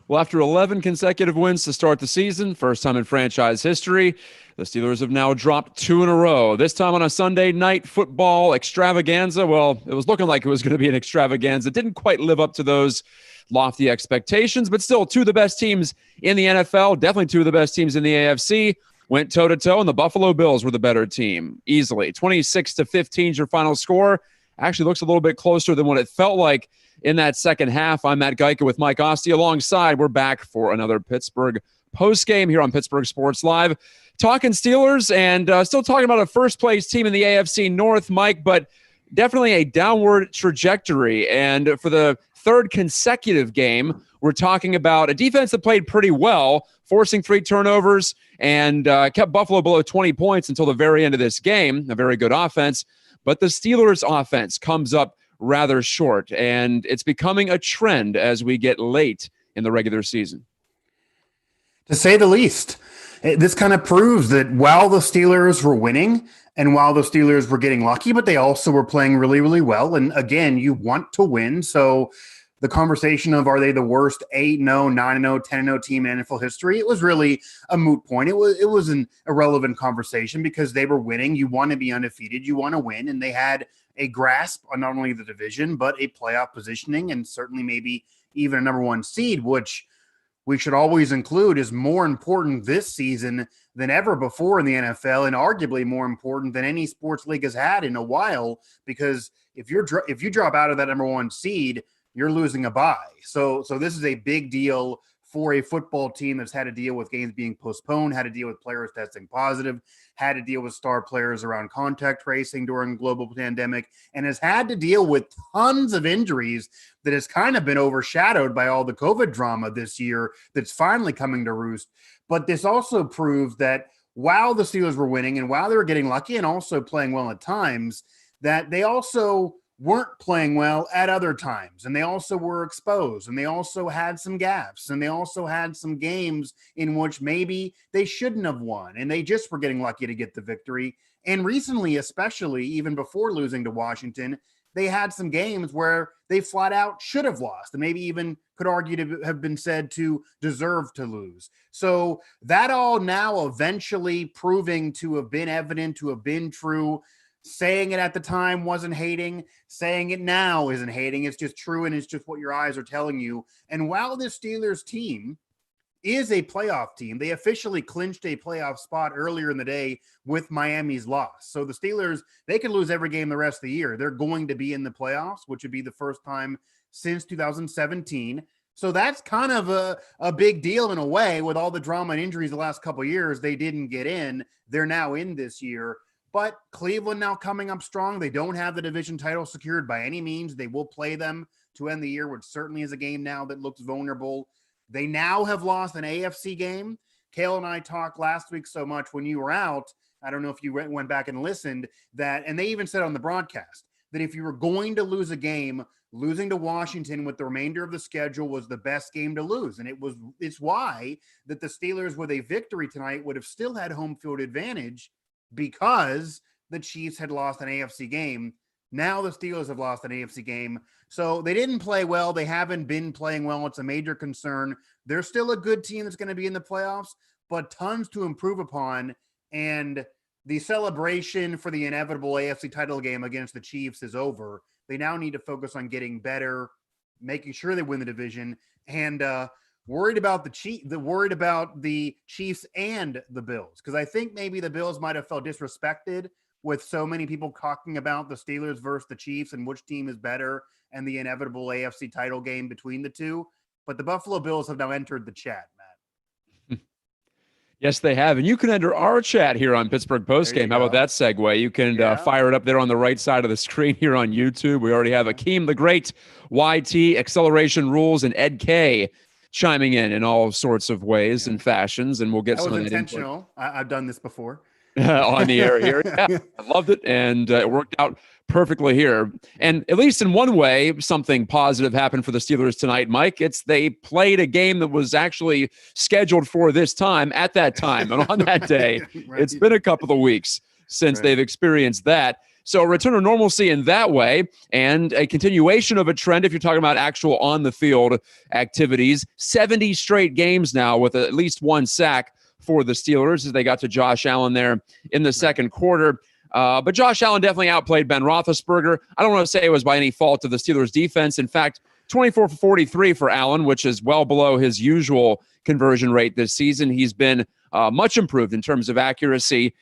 Well, after 11 consecutive wins to start the season, first time in franchise history, the Steelers have now dropped 2 in a row. This time on a Sunday night football extravaganza. Well, it was looking like it was going to be an extravaganza. It didn't quite live up to those lofty expectations, but still two of the best teams in the NFL, definitely two of the best teams in the AFC, went toe-to-toe, and the Buffalo Bills were the better team, easily. 26-15 is your final score. Actually looks a little bit closer than what it felt like in that second half. I'm Matt Gajtka with Mike Asti alongside. We're back for another Pittsburgh Postgame here on Pittsburgh Sports Live. Talking Steelers and still talking about a first-place team in the AFC North, Mike, but definitely a downward trajectory. And for the third consecutive game, we're talking about a defense that played pretty well, forcing 3 turnovers and kept Buffalo below 20 points until the very end of this game. A very good offense. But the Steelers' offense comes up rather short, and it's becoming a trend as we get late in the regular season. To say the least, this kind of proves that while the Steelers were winning and while the Steelers were getting lucky, but they also were playing really, really well. And again, you want to win. So the conversation of are they the worst 8-0, 9-0, 10-0 team in NFL history, it was really a moot point. It was an irrelevant conversation because they were winning. You want to be undefeated. You want to win. And they had a grasp on not only the division, but a playoff positioning and certainly maybe even a number 1 seed, which we should always include is more important this season than ever before in the NFL, and arguably more important than any sports league has had in a while, because if you drop out of that number 1 seed, you're losing a bye. So this is a big deal for a football team that's had to deal with games being postponed, had to deal with players testing positive, had to deal with star players around contact tracing during global pandemic, and has had to deal with tons of injuries that has kind of been overshadowed by all the COVID drama this year that's finally coming to roost. But this also proves that while the Steelers were winning and while they were getting lucky and also playing well at times, that they also weren't playing well at other times, and they also were exposed, and they also had some gaps, and they also had some games in which maybe they shouldn't have won, and they just were getting lucky to get the victory. And recently, especially even before losing to Washington, they had some games where they flat out should have lost, and maybe even could argue to have been said to deserve to lose. So that all now eventually proving to have been evident, to have been true. Saying it at the time wasn't hating. Saying it now isn't hating. It's just true, and it's just what your eyes are telling you. And while this Steelers team is a playoff team, they officially clinched a playoff spot earlier in the day with Miami's loss. So the Steelers, they could lose every game the rest of the year. They're going to be in the playoffs, which would be the first time since 2017. So that's kind of a big deal in a way. With all the drama and injuries the last couple of years, they didn't get in. They're now in this year. But Cleveland now coming up strong. They don't have the division title secured by any means. They will play them to end the year, which certainly is a game now that looks vulnerable. They now have lost an AFC game. Kale and I talked last week so much when you were out. I don't know if you went back and listened that, and they even said on the broadcast that if you were going to lose a game, losing to Washington with the remainder of the schedule was the best game to lose. And it's why that the Steelers with a victory tonight would have still had home field advantage, because the Chiefs had lost an AFC game. Now the Steelers have lost an AFC game. So they didn't play well. They haven't been playing well. It's a major concern. They're still a good team that's going to be in the playoffs, but tons to improve upon. And the celebration for the inevitable AFC title game against the Chiefs is over. They now need to focus on getting better, making sure they win the division, and worried about the Chiefs and the Bills, because I think maybe the Bills might have felt disrespected with so many people talking about the Steelers versus the Chiefs and which team is better and the inevitable AFC title game between the two. But the Buffalo Bills have now entered the chat, Matt. Yes, they have. And you can enter our chat here on Pittsburgh Postgame. How about that segue? You can fire it up there on the right side of the screen here on YouTube. We already have Akeem the Great, YT, Acceleration Rules, and Ed K chiming in all sorts of ways and fashions, and we'll get some of that intentional. I've done this before. On the air here. Yeah, I loved it, and it worked out perfectly here. And at least in one way, something positive happened for the Steelers tonight, Mike. It's they played a game that was actually scheduled for this time at that time. And on that day, It's been a couple of weeks since they've experienced that. So a return of normalcy in that way, and a continuation of a trend if you're talking about actual on-the-field activities. 70 straight games now with at least one sack for the Steelers as they got to Josh Allen there in the second quarter. But Josh Allen definitely outplayed Ben Roethlisberger. I don't want to say it was by any fault of the Steelers' defense. In fact, 24 for 43 for Allen, which is well below his usual conversion rate this season. He's been much improved in terms of accuracy,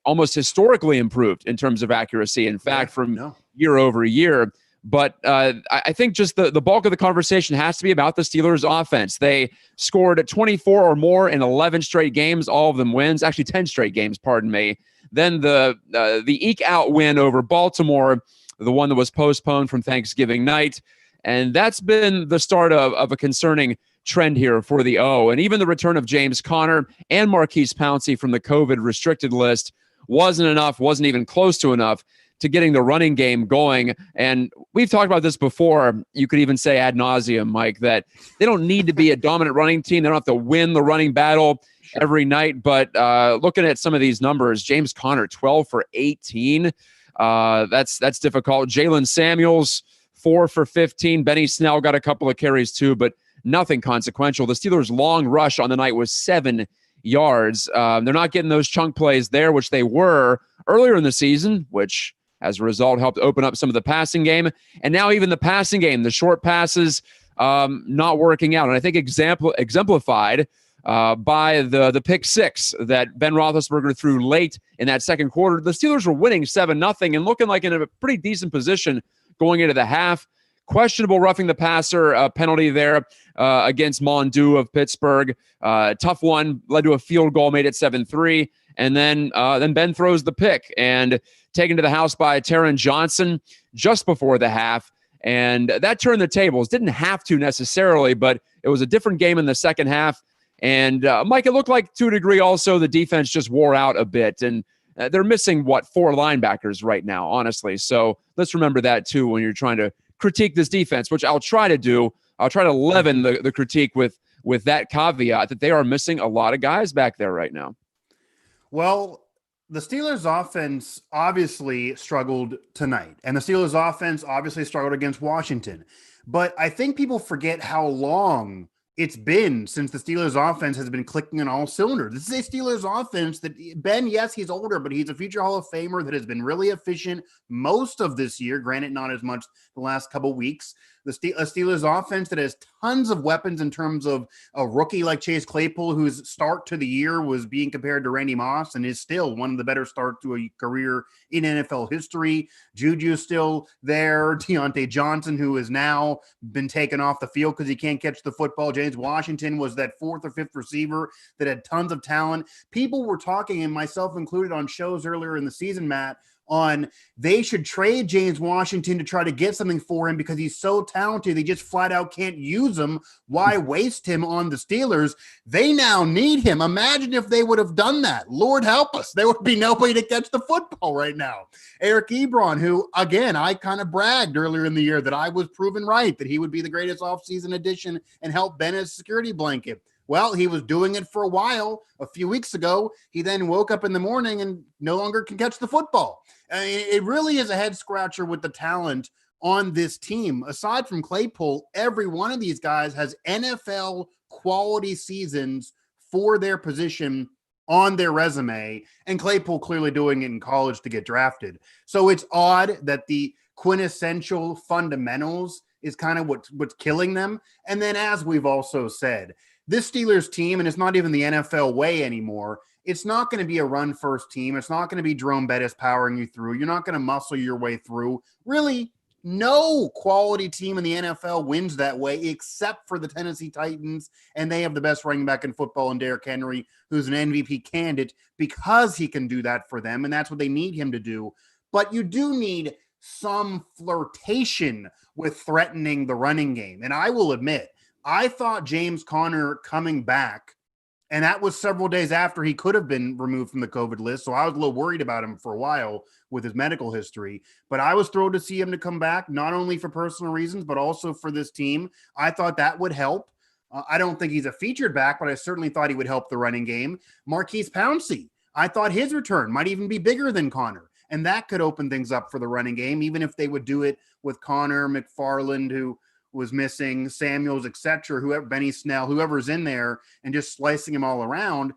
almost historically improved in terms of accuracy, in fact, from year over year. But I think just the bulk of the conversation has to be about the Steelers' offense. They scored 24 or more in 11 straight games, all of them wins, actually 10 straight games, pardon me. Then the eke-out win over Baltimore, the one that was postponed from Thanksgiving night. And that's been the start of a concerning trend here for the O. And even the return of James Conner and Marquise Pouncey from the COVID-restricted list wasn't enough, wasn't even close to enough to getting the running game going. And we've talked about this before. You could even say ad nauseum, Mike, that they don't need to be a dominant running team. They don't have to win the running battle every night. But looking at some of these numbers, James Conner, 12 for 18. That's difficult. Jalen Samuels, 4 for 15. Benny Snell got a couple of carries too, but nothing consequential. The Steelers' long rush on the night was 7 yards. They're not getting those chunk plays there, which they were earlier in the season, which as a result helped open up some of the passing game. And now even the passing game, the short passes, not working out. And I think exemplified by the pick six that Ben Roethlisberger threw late in that second quarter. The Steelers were winning 7-0 and looking like in a pretty decent position going into the half. Questionable roughing the passer penalty there against Mondu of Pittsburgh. Tough one, led to a field goal, made it 7-3. And then Ben throws the pick and taken to the house by Taron Johnson just before the half. And that turned the tables. Didn't have to necessarily, but it was a different game in the second half. And Mike, it looked like to a degree also the defense just wore out a bit. And they're missing, 4 linebackers right now, honestly. So let's remember that too when you're trying to critique this defense, which I'll try to do. I'll try to leaven the critique with that caveat that they are missing a lot of guys back there right now. Well, the Steelers' offense obviously struggled tonight, and the Steelers' offense obviously struggled against Washington. But I think people forget how long it's been since the Steelers' offense has been clicking on all cylinders. This is a Steelers' offense that Ben, yes, he's older, but he's a future Hall of Famer that has been really efficient most of this year. Granted, not as much the last couple weeks. The Steelers' offense that has tons of weapons in terms of a rookie like Chase Claypool, whose start to the year was being compared to Randy Moss and is still one of the better starts to a career in NFL history. Juju's still there. Deontay Johnson, who has now been taken off the field because he can't catch the football. James Washington was that 4th or 5th receiver that had tons of talent. People were talking, and myself included, on shows earlier in the season, Matt, on they should trade James Washington to try to get something for him because he's so talented. They just flat out can't use him. Why waste him on the Steelers? They now need him. Imagine if they would have done that. Lord help us. There would be nobody to catch the football right now. Eric Ebron, who, again, I kind of bragged earlier in the year that I was proven right, that he would be the greatest offseason addition and help Ben as a security blanket. Well, he was doing it for a while. A few weeks ago, he then woke up in the morning and no longer can catch the football. I mean, it really is a head scratcher with the talent on this team. Aside from Claypool, every one of these guys has NFL quality seasons for their position on their resume, and Claypool clearly doing it in college to get drafted. So it's odd that the quintessential fundamentals is kind of what's killing them. And then, as we've also said, this Steelers team, and it's not even the NFL way anymore, it's not going to be a run-first team. It's not going to be Jerome Bettis powering you through. You're not going to muscle your way through. Really, no quality team in the NFL wins that way except for the Tennessee Titans, and they have the best running back in football in Derrick Henry, who's an MVP candidate because he can do that for them, and that's what they need him to do. But you do need some flirtation with threatening the running game. And I will admit, I thought James Conner coming back, and that was several days after he could have been removed from the COVID list, so I was a little worried about him for a while with his medical history. But I was thrilled to see him to come back, not only for personal reasons, but also for this team. I thought that would help. I don't think he's a featured back, but I certainly thought he would help the running game. Marquise Pouncey, I thought his return might even be bigger than Conner. And that could open things up for the running game, even if they would do it with Connor, McFarland, who was missing, Samuels, etc., whoever, Benny Snell, whoever's in there, and just slicing them all around.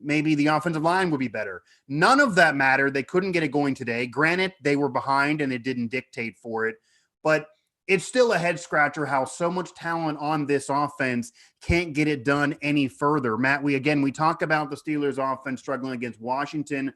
Maybe the offensive line would be better. None of that mattered. They couldn't get it going today. Granted, they were behind and it didn't dictate for it, but it's still a head scratcher how so much talent on this offense can't get it done any further. Matt, we talk about the Steelers offense struggling against Washington,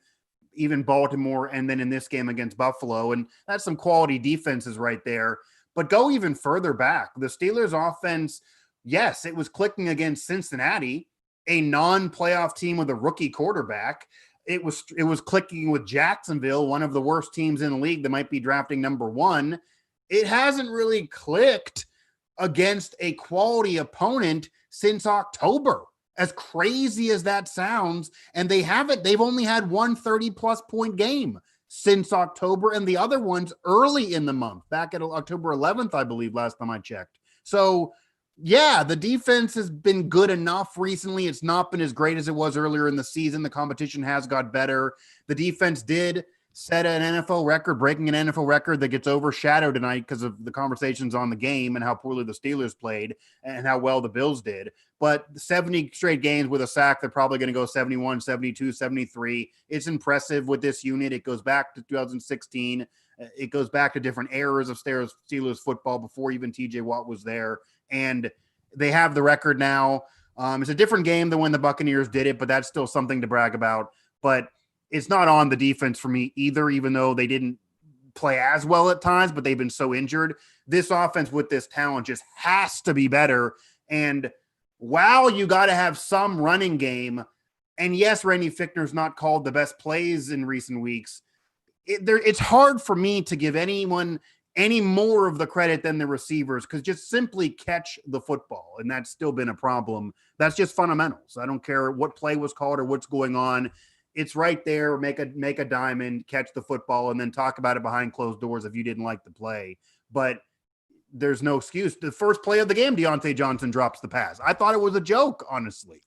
even Baltimore, and then in this game against Buffalo. And that's some quality defenses right there. But go even further back. The Steelers offense, yes, it was clicking against Cincinnati, a non-playoff team with a rookie quarterback. It was clicking with Jacksonville, one of the worst teams in the league that might be drafting number 1. It hasn't really clicked against a quality opponent since October, as crazy as that sounds. And they've only had one 30-plus point game since October, and the other one's early in the month, back at October 11th, I believe, last time I checked. So, yeah, the defense has been good enough recently. It's not been as great as it was earlier in the season. The competition has got better. The defense did set an NFL record, breaking an NFL record that gets overshadowed tonight because of the conversations on the game and how poorly the Steelers played and how well the Bills did. But 70 straight games with a sack, they're probably going to go 71, 72, 73. It's impressive with this unit. It goes back to 2016. It goes back to different eras of Steelers football before even TJ Watt was there. And they have the record now. It's a different game than when the Buccaneers did it, but that's still something to brag about. But it's not on the defense for me either, even though they didn't play as well at times, but they've been so injured. This offense with this talent just has to be better. And wow, you got to have some running game. And yes, Randy Fichtner's not called the best plays in recent weeks. It's hard for me to give anyone any more of the credit than the receivers, because just simply catch the football. And that's still been a problem. That's just fundamentals. I don't care what play was called or what's going on. It's right there. Make a diamond, catch the football, and then talk about it behind closed doors if you didn't like the play. But there's no excuse. The first play of the game, Deontay Johnson drops the pass. I thought it was a joke, honestly.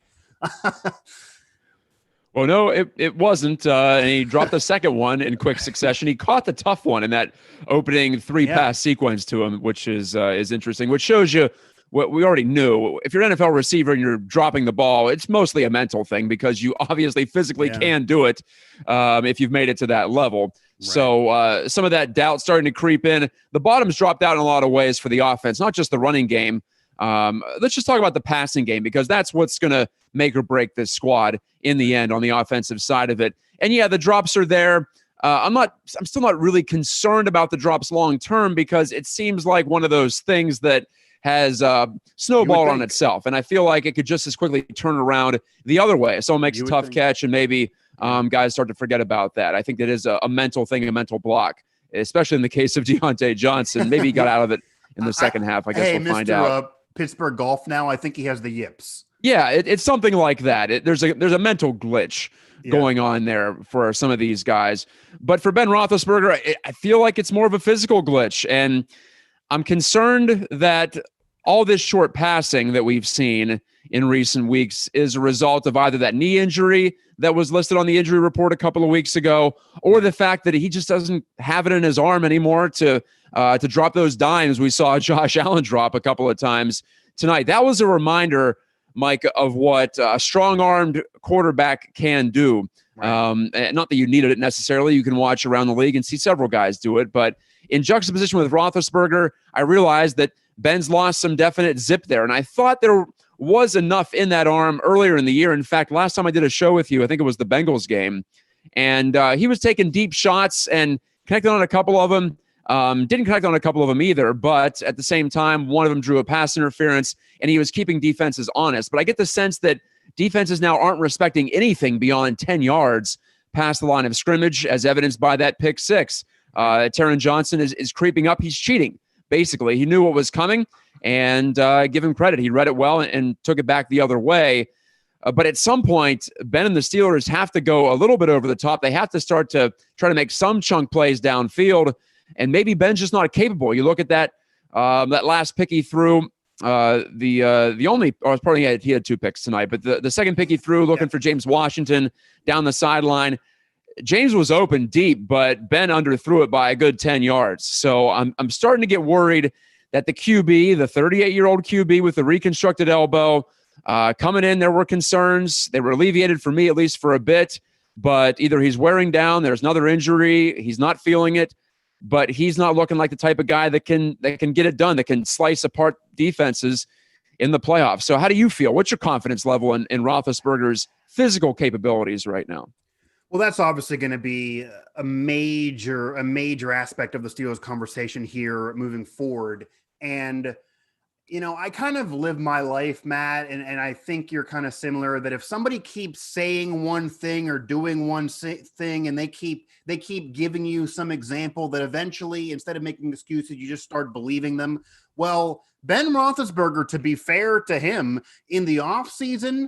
Well, no, it wasn't. And he dropped the second one in quick succession. He caught the tough one in that opening three-pass sequence to him, which is interesting, which shows you what we already knew. If you're an NFL receiver and you're dropping the ball, it's mostly a mental thing because you obviously physically can do it if you've made it to that level. Right. So some of that doubt starting to creep in. The bottom's dropped out in a lot of ways for the offense, not just the running game. Let's just talk about the passing game, because that's what's going to make or break this squad in the end on the offensive side of it. And yeah, the drops are there. I'm still not really concerned about the drops long term, because it seems like one of those things that has snowballed on itself. And I feel like it could just as quickly turn around the other way. Someone makes a tough catch and maybe guys start to forget about that. I think that is a mental thing, a mental block, especially in the case of Deontay Johnson. Maybe he got out of it in the second half. I guess we'll find out. Pittsburgh golf now, I think he has the yips. Yeah, it's something like that. There's a mental glitch going on there for some of these guys. But for Ben Roethlisberger, I feel like it's more of a physical glitch. And I'm concerned that all this short passing that we've seen in recent weeks is a result of either that knee injury that was listed on the injury report a couple of weeks ago, or the fact that he just doesn't have it in his arm anymore to drop those dimes we saw Josh Allen drop a couple of times tonight. That was a reminder, Mike, of what a strong-armed quarterback can do. Right. Not that you needed it necessarily. You can watch around the league and see several guys do it, but in juxtaposition with Roethlisberger, I realized that Ben's lost some definite zip there, and I thought there was enough in that arm earlier in the year. In fact, last time I did a show with you, I think it was the Bengals game, and he was taking deep shots and connected on a couple of them. Didn't connect on a couple of them either, but at the same time, one of them drew a pass interference, and he was keeping defenses honest. But I get the sense that defenses now aren't respecting anything beyond 10 yards past the line of scrimmage, as evidenced by that pick six. Taron Johnson is creeping up. He's cheating, basically. He knew what was coming, and give him credit. He read it well and took it back the other way. But at some point, Ben and the Steelers have to go a little bit over the top. They have to start to try to make some chunk plays downfield, and maybe Ben's just not capable. You look at that last pick he threw, the only, or he had two picks tonight, but the second pick he threw looking for James Washington down the sideline. James was open deep, but Ben underthrew it by a good 10 yards. So I'm starting to get worried that the QB, the 38-year-old QB with the reconstructed elbow, coming in, there were concerns. They were alleviated for me, at least for a bit. But either he's wearing down, there's another injury, he's not feeling it, but he's not looking like the type of guy that can get it done, that can slice apart defenses in the playoffs. So how do you feel? What's your confidence level in Roethlisberger's physical capabilities right now? Well, that's obviously going to be a major aspect of the Steelers conversation here moving forward. And, I kind of live my life, Matt, and I think you're kind of similar, that if somebody keeps saying one thing or doing one thing and they keep giving you some example, that eventually, instead of making excuses, you just start believing them. Well, Ben Roethlisberger, to be fair to him, in the offseason,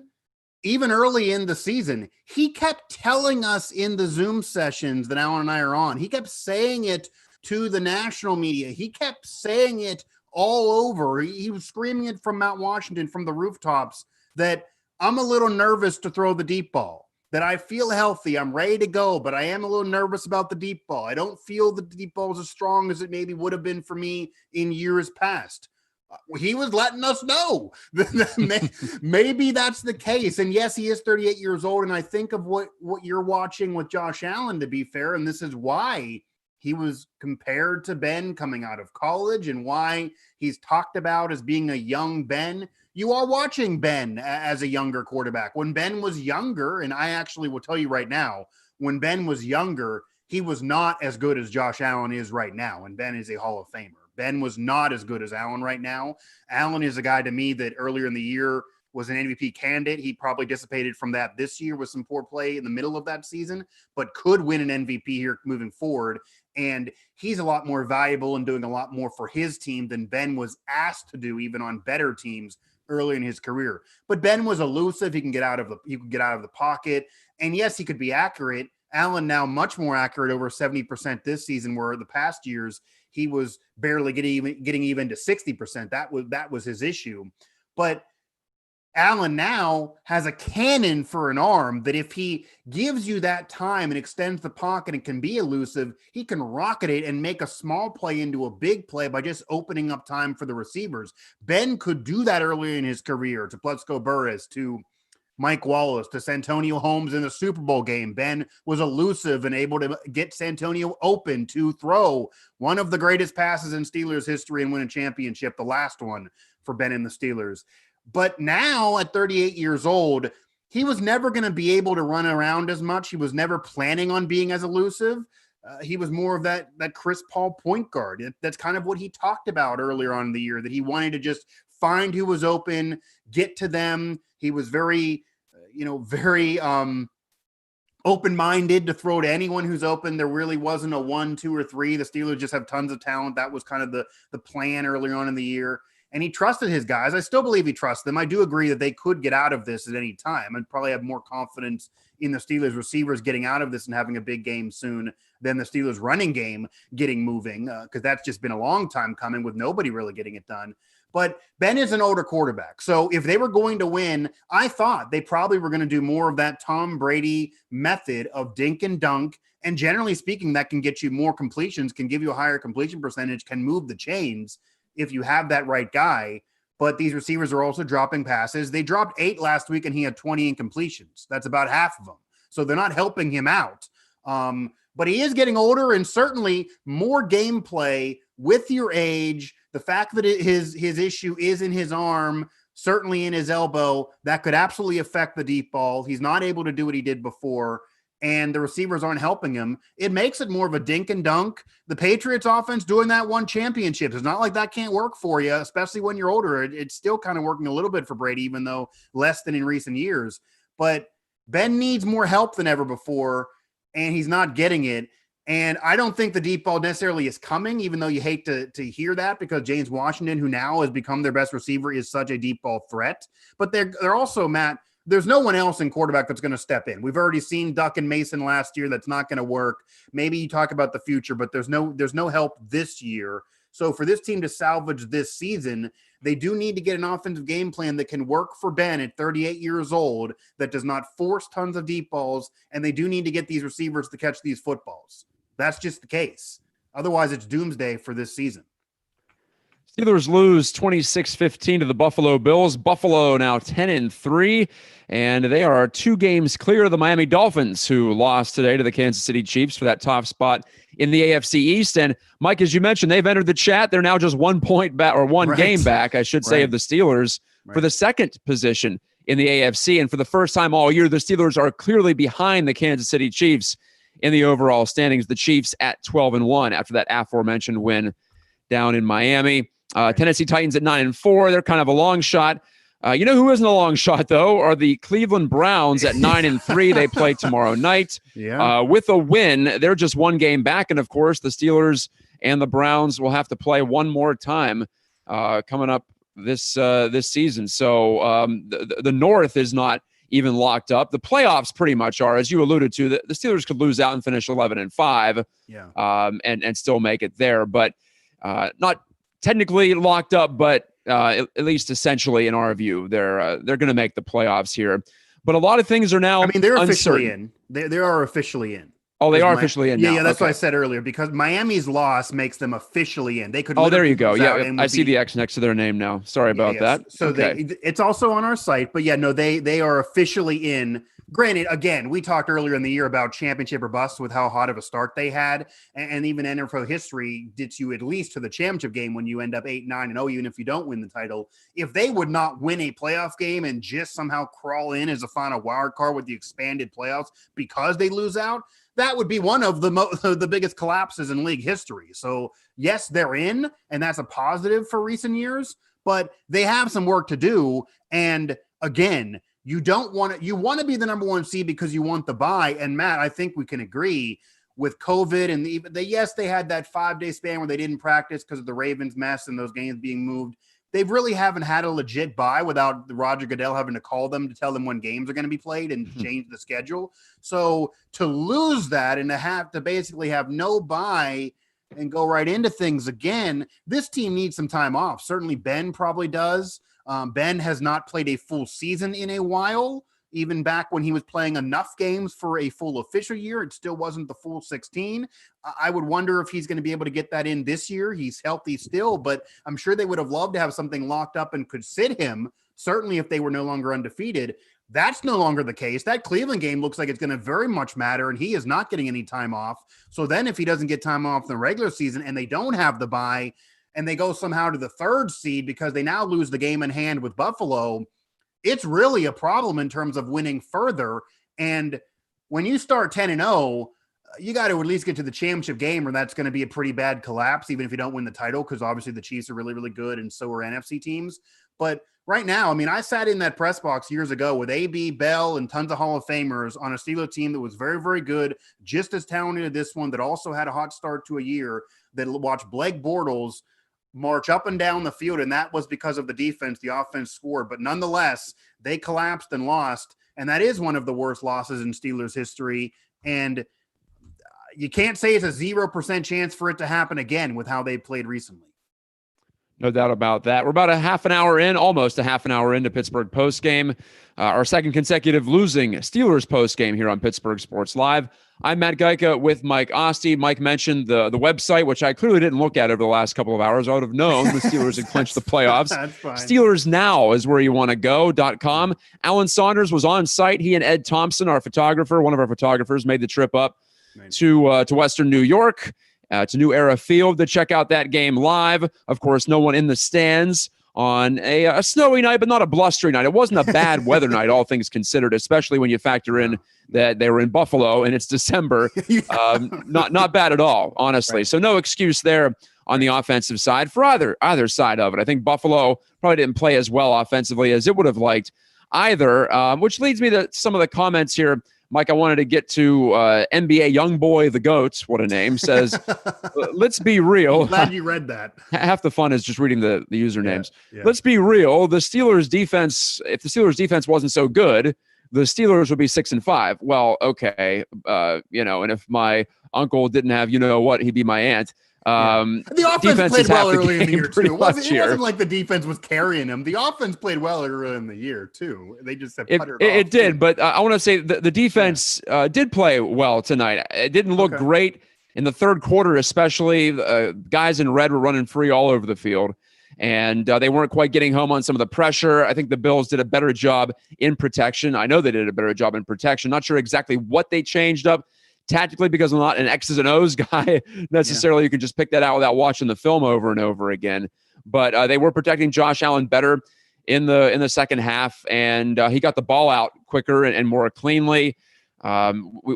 even early in the season, he kept telling us in the Zoom sessions that Alan and I are on, he kept saying it to the national media. He kept saying it all over. He was screaming it from Mount Washington, from the rooftops, that I'm a little nervous to throw the deep ball, that I feel healthy, I'm ready to go, but I am a little nervous about the deep ball. I don't feel the deep ball is as strong as it maybe would have been for me in years past. He was letting us know that maybe that's the case. And yes, he is 38 years old. And I think of what you're watching with Josh Allen, to be fair, and this is why he was compared to Ben coming out of college and why he's talked about as being a young Ben. You are watching Ben as a younger quarterback. When Ben was younger, and I actually will tell you right now, when Ben was younger, he was not as good as Josh Allen is right now. And Ben is a Hall of Famer. Ben was not as good as Allen right now. Allen is a guy to me that earlier in the year was an MVP candidate. He probably dissipated from that this year with some poor play in the middle of that season, but could win an MVP here moving forward. And he's a lot more valuable and doing a lot more for his team than Ben was asked to do, even on better teams early in his career. But Ben was elusive. He could get out of the pocket. And yes, he could be accurate. Allen now much more accurate, over 70% this season, where the past years he was barely getting even to 60%. That was his issue. But Allen now has a cannon for an arm that if he gives you that time and extends the pocket and can be elusive, he can rocket it and make a small play into a big play by just opening up time for the receivers. Ben could do that earlier in his career, to Plesko Burris, to Mike Wallace, to Santonio Holmes in the Super Bowl game. Ben was elusive and able to get Santonio open to throw one of the greatest passes in Steelers history and win a championship, the last one for Ben and the Steelers. But now at 38 years old, he was never going to be able to run around as much. He was never planning on being as elusive. He was more of that Chris Paul point guard. That's kind of what he talked about earlier on in the year, that he wanted to just find who was open, get to them. He was very open-minded to throw to anyone who's open. There really wasn't a 1, 2, or 3. The Steelers just have tons of talent. That was kind of the plan earlier on in the year. And he trusted his guys. I still believe he trusts them. I do agree that they could get out of this at any time and probably have more confidence in the Steelers receivers getting out of this and having a big game soon than the Steelers running game getting moving, because that's just been a long time coming with nobody really getting it done. But Ben is an older quarterback. So if they were going to win, I thought they probably were going to do more of that Tom Brady method of dink and dunk. And generally speaking, that can get you more completions, can give you a higher completion percentage, can move the chains if you have that right guy. But these receivers are also dropping passes. They dropped 8 last week and he had 20 incompletions. That's about half of them. So they're not helping him out. But he is getting older, and certainly more gameplay with your age. The fact that his issue is in his arm, certainly in his elbow, that could absolutely affect the deep ball. He's not able to do what he did before, and the receivers aren't helping him. It makes it more of a dink and dunk. The Patriots offense doing that won championships. It's not like that can't work for you, especially when you're older. It's still kind of working a little bit for Brady, even though less than in recent years. But Ben needs more help than ever before, and he's not getting it. And I don't think the deep ball necessarily is coming, even though you hate to hear that, because James Washington, who now has become their best receiver, is such a deep ball threat. But they're also, Matt, there's no one else in quarterback that's going to step in. We've already seen Duck and Mason last year. That's not going to work. Maybe you talk about the future, but there's no help this year. So for this team to salvage this season, They do need to get an offensive game plan that can work for Ben at 38 years old, that does not force tons of deep balls, and they do need to get these receivers to catch these footballs. That's just the case. Otherwise, it's doomsday for this season. Steelers lose 26-15 to the Buffalo Bills. Buffalo now 10-3, and they are 2 games clear of the Miami Dolphins, who lost today to the Kansas City Chiefs for that top spot in the AFC East. And Mike, as you mentioned, they've entered the chat. They're now just 1 point back, or one game back, I should say, of the Steelers for the second position in the AFC. And for the first time all year, the Steelers are clearly behind the Kansas City Chiefs in the overall standings. The Chiefs at 12-1 after that aforementioned win down in Miami. Tennessee Titans at 9-4. They're kind of a long shot. You know who isn't a long shot, though, are the Cleveland Browns at 9-3. They play tomorrow night. With a win, they're just 1 game back. And, of course, the Steelers and the Browns will have to play one more time coming up this season. So the North is not even locked up. The playoffs pretty much are, as you alluded to. The Steelers could lose out and finish 11-5 and still make it there. But not technically locked up, but at least essentially, in our view, they're going to make the playoffs here. But a lot of things are now. I mean, they're uncertain. Officially in. They are officially in. Oh, they are officially in now. Yeah, that's what I said earlier, because Miami's loss makes them officially in. They could. Oh, there you go. Yeah, I see the X next to their name now. Sorry about that. So it's also on our site, but they are officially in. Granted, again, we talked earlier in the year about championship or bust with how hot of a start they had, and even NFL history gets you at least to the championship game when you end up 8-9-0, even if you don't win the title. If they would not win a playoff game and just somehow crawl in as a final wild card with the expanded playoffs because they lose out, that would be one of the biggest collapses in league history. So yes, they're in, and that's a positive for recent years, but they have some work to do. And again, you want to be the number 1 seed because you want the bye. And Matt, I think we can agree with COVID and they had that 5-day span where they didn't practice because of the Ravens mess and those games being moved. They really haven't had a legit bye without Roger Goodell having to call them to tell them when games are going to be played and change the schedule. So to lose that and to have to basically have no bye and go right into things again, this team needs some time off. Certainly Ben probably does. Ben has not played a full season in a while. Even back when he was playing enough games for a full official year, it still wasn't the full 16. I would wonder if he's going to be able to get that in this year. He's healthy still, but I'm sure they would have loved to have something locked up and could sit him, certainly if they were no longer undefeated. That's no longer the case. That Cleveland game looks like it's going to very much matter, and he is not getting any time off. So then if he doesn't get time off in the regular season and they don't have the bye, and they go somehow to the 3rd seed because they now lose the game in hand with Buffalo, it's really a problem in terms of winning further. And when you start 10-0, you got to at least get to the championship game, or that's going to be a pretty bad collapse, even if you don't win the title, because obviously the Chiefs are really, really good, and so are NFC teams. But right now, I mean, I sat in that press box years ago with AB, Bell, and tons of Hall of Famers on a Steelers team that was very, very good, just as talented as this one, that also had a hot start to a year, that watched Blake Bortles march up and down the field, and that was because of the defense. The offense scored, but nonetheless, they collapsed and lost, and that is one of the worst losses in Steelers history, and you can't say it's a 0% chance for it to happen again with how they played recently. No doubt about that. We're about almost a half an hour into Pittsburgh Postgame, our second consecutive losing Steelers Postgame here on Pittsburgh Sports Live. I'm Matt Gajtka with Mike Asti. Mike mentioned the website, which I clearly didn't look at over the last couple of hours. I would have known the Steelers had clinched the playoffs. That's fine. Steelers Now is where you want to go.com. Alan Saunders was on site. He and Ed Thompson, one of our photographers, made the trip up to Western New York, to New Era Field to check out that game live. Of course, no one in the stands on a snowy night, but not a blustery night. It wasn't a bad weather night, all things considered, especially when you factor in that they were in Buffalo and it's December. Not bad at all, honestly. Right. So no excuse there on the offensive side for either side of it. I think Buffalo probably didn't play as well offensively as it would have liked either, which leads me to some of the comments here. Mike, I wanted to get to NBA Youngboy the GOAT, what a name, says, let's be real. I'm glad you read that. Half the fun is just reading the usernames. Yeah. Let's be real. The Steelers defense, if the Steelers defense wasn't so good, the Steelers would be 6-5. Well, okay. And if my uncle didn't have, he'd be my aunt. The offense played well early in the year too. It wasn't like the defense was carrying them. The offense played well early in the year too. They just have puttered off. It did, but I want to say the defense did play well tonight. It didn't look great in the third quarter, especially. Guys in red were running free all over the field, and they weren't quite getting home on some of the pressure. I think the Bills did a better job in protection. I know they did a better job in protection. Not sure exactly what they changed up tactically, because I'm not an X's and O's guy necessarily. You can just pick that out without watching the film over and over again. But they were protecting Josh Allen better in the second half, and he got the ball out quicker and more cleanly.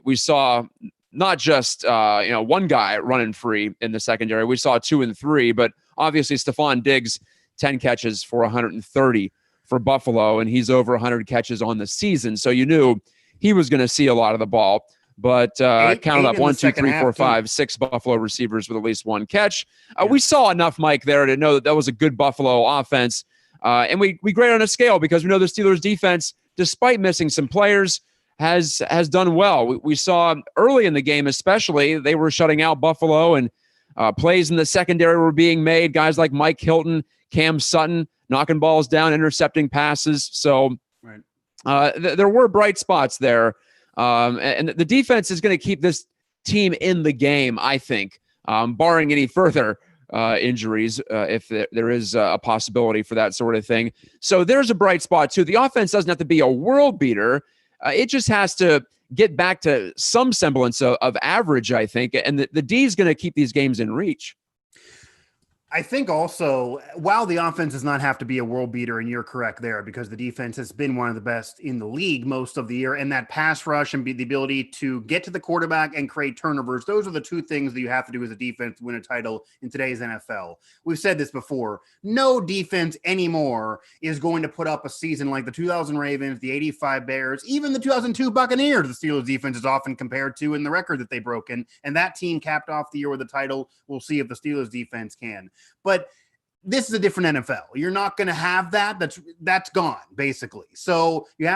We saw not just one guy running free in the secondary. We saw 2 and 3, but obviously Stephon Diggs, 10 catches for 130 for Buffalo, and he's over 100 catches on the season. So you knew he was going to see a lot of the ball. But counted up 1, 2, 3, 4, 5, 6 Buffalo receivers with at least 1 catch. We saw enough, Mike, there to know that was a good Buffalo offense. And we grade on a scale because we know the Steelers defense, despite missing some players, has done well. We saw early in the game, especially, they were shutting out Buffalo, and plays in the secondary were being made. Guys like Mike Hilton, Cam Sutton, knocking balls down, intercepting passes. So there were bright spots there. And the defense is going to keep this team in the game, I think, barring any further injuries, if there is a possibility for that sort of thing. So there's a bright spot, too. The offense doesn't have to be a world beater. It just has to get back to some semblance of average, I think. And the D is going to keep these games in reach. I think also, while the offense does not have to be a world beater, and you're correct there, because the defense has been one of the best in the league most of the year, and that pass rush and the ability to get to the quarterback and create turnovers, those are the 2 things that you have to do as a defense to win a title in today's NFL. We've said this before. No defense anymore is going to put up a season like the 2000 Ravens, the 85 Bears, even the 2002 Buccaneers, the Steelers defense is often compared to in the record that they broken, and that team capped off the year with a title. We'll see if the Steelers defense can. But this is a different NFL. You're not going to have that. That's gone, basically. So you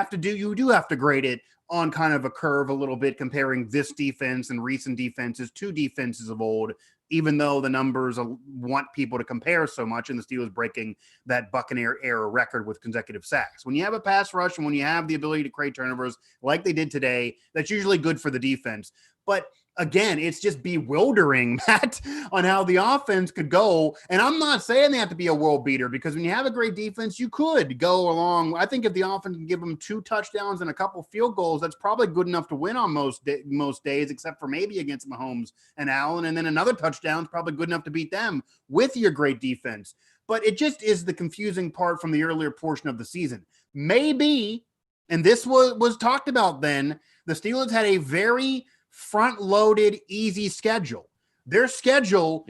do have to grade it on kind of a curve a little bit, comparing this defense and recent defenses to defenses of old, even though the numbers want people to compare so much, and the Steelers breaking that Buccaneer era record with consecutive sacks. When you have a pass rush and when you have the ability to create turnovers like they did today, that's usually good for the defense. But again, it's just bewildering, Matt, on how the offense could go. And I'm not saying they have to be a world beater, because when you have a great defense, you could go along. I think if the offense can give them 2 touchdowns and a couple field goals, that's probably good enough to win on most days, except for maybe against Mahomes and Allen. And then another touchdown is probably good enough to beat them with your great defense. But it just is the confusing part from the earlier portion of the season. Maybe, and this was talked about then, the Steelers had a very front-loaded, easy schedule. Their schedule,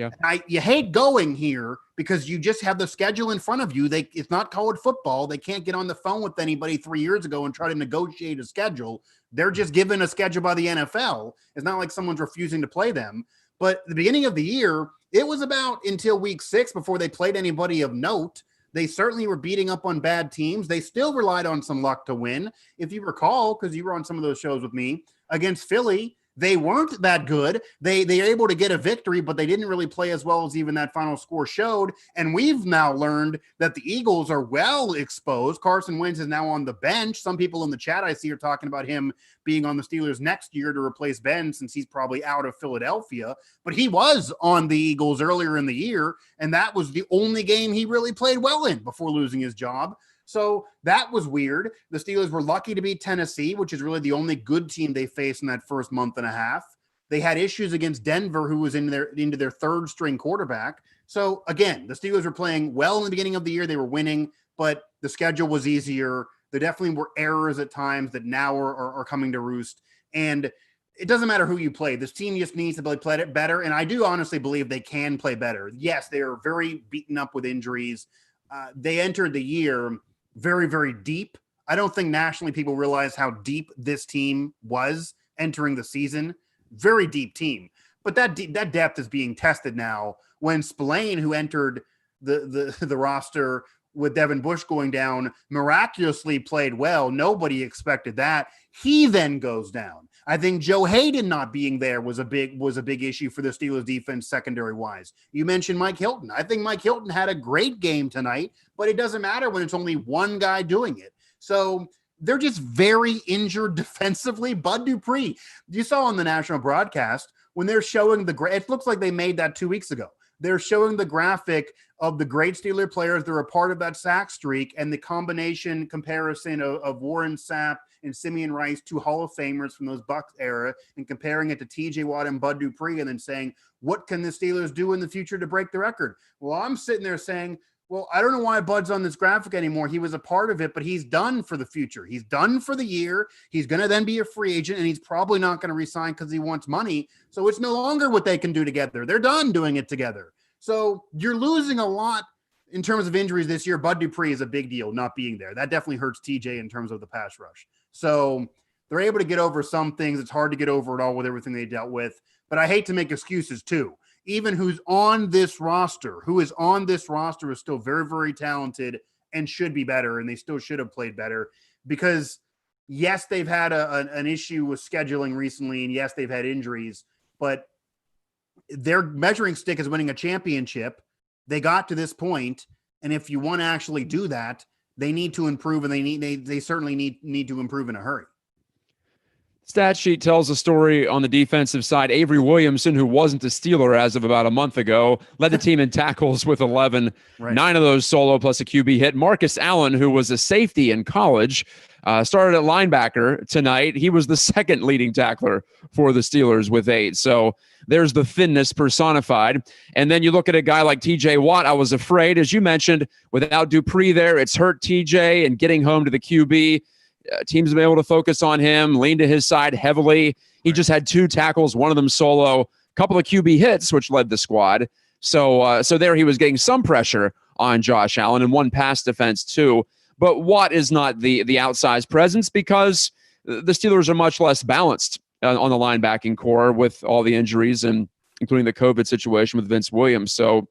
you hate going here because you just have the schedule in front of you. It's not college football. They can't get on the phone with anybody 3 years ago and try to negotiate a schedule. They're just given a schedule by the NFL. It's not like someone's refusing to play them. But the beginning of the year, it was about until week 6 before they played anybody of note. They certainly were beating up on bad teams. They still relied on some luck to win. If you recall, because you were on some of those shows with me, against Philly, they weren't that good. They were able to get a victory, but they didn't really play as well as even that final score showed. And we've now learned that the Eagles are well exposed. Carson Wentz is now on the bench. Some people in the chat I see are talking about him being on the Steelers next year to replace Ben, since he's probably out of Philadelphia. But he was on the Eagles earlier in the year, and that was the only game he really played well in before losing his job. So that was weird. The Steelers were lucky to beat Tennessee, which is really the only good team they faced in that first month and a half. They had issues against Denver, who was into their third string quarterback. So again, the Steelers were playing well in the beginning of the year. They were winning, but the schedule was easier. There definitely were errors at times that now are coming to roost. And it doesn't matter who you play. This team just needs to play it better. And I do honestly believe they can play better. Yes, they are very beaten up with injuries. They entered the year very, very deep. I don't think nationally people realize how deep this team was entering the season. Very deep team. But that depth is being tested now when Spillane, who entered the roster with Devin Bush going down, miraculously played well. Nobody expected that. He then goes down. I think Joe Hayden not being there was a big issue for the Steelers defense secondary wise. You mentioned Mike Hilton. I think Mike Hilton had a great game tonight, but it doesn't matter when it's only one guy doing it. So they're just very injured defensively. Bud Dupree, you saw on the national broadcast when they're showing it looks like they made that 2 weeks ago. They're showing the graphic of the great Steeler players that are a part of that sack streak and the comparison of Warren Sapp and Simeon Rice, two Hall of Famers from those Bucs era, and comparing it to TJ Watt and Bud Dupree, and then saying, what can the Steelers do in the future to break the record? Well, I'm sitting there saying, well, I don't know why Bud's on this graphic anymore. He was a part of it, but he's done for the future. He's done for the year. He's going to then be a free agent, and he's probably not going to resign because he wants money. So it's no longer what they can do together. They're done doing it together. So you're losing a lot in terms of injuries this year. Bud Dupree is a big deal not being there. That definitely hurts TJ in terms of the pass rush. So they're able to get over some things. It's hard to get over it all with everything they dealt with. But I hate to make excuses too. Even who is on this roster is still very, very talented and should be better, and they still should have played better because, yes, they've had an issue with scheduling recently, and yes, they've had injuries, but their measuring stick is winning a championship. They got to this point, and if you want to actually do that, they need to improve, and they certainly need to improve in a hurry. Stat sheet tells a story on the defensive side. Avery Williamson, who wasn't a Steeler as of about a month ago, led the team in tackles with 11, right. 9 of those solo plus a QB hit. Marcus Allen, who was a safety in college, started at linebacker tonight. He was the second leading tackler for the Steelers with 8. So there's the thinness personified. And then you look at a guy like TJ Watt. I was afraid, as you mentioned, without Dupree there, it's hurt TJ and getting home to the QB. Teams have been able to focus on him, lean to his side heavily. He just had 2 tackles, one of them solo, a couple of QB hits, which led the squad. So there he was getting some pressure on Josh Allen and 1 pass defense too. But Watt is not the outsized presence because the Steelers are much less balanced on the linebacking core with all the injuries and including the COVID situation with Vince Williams. So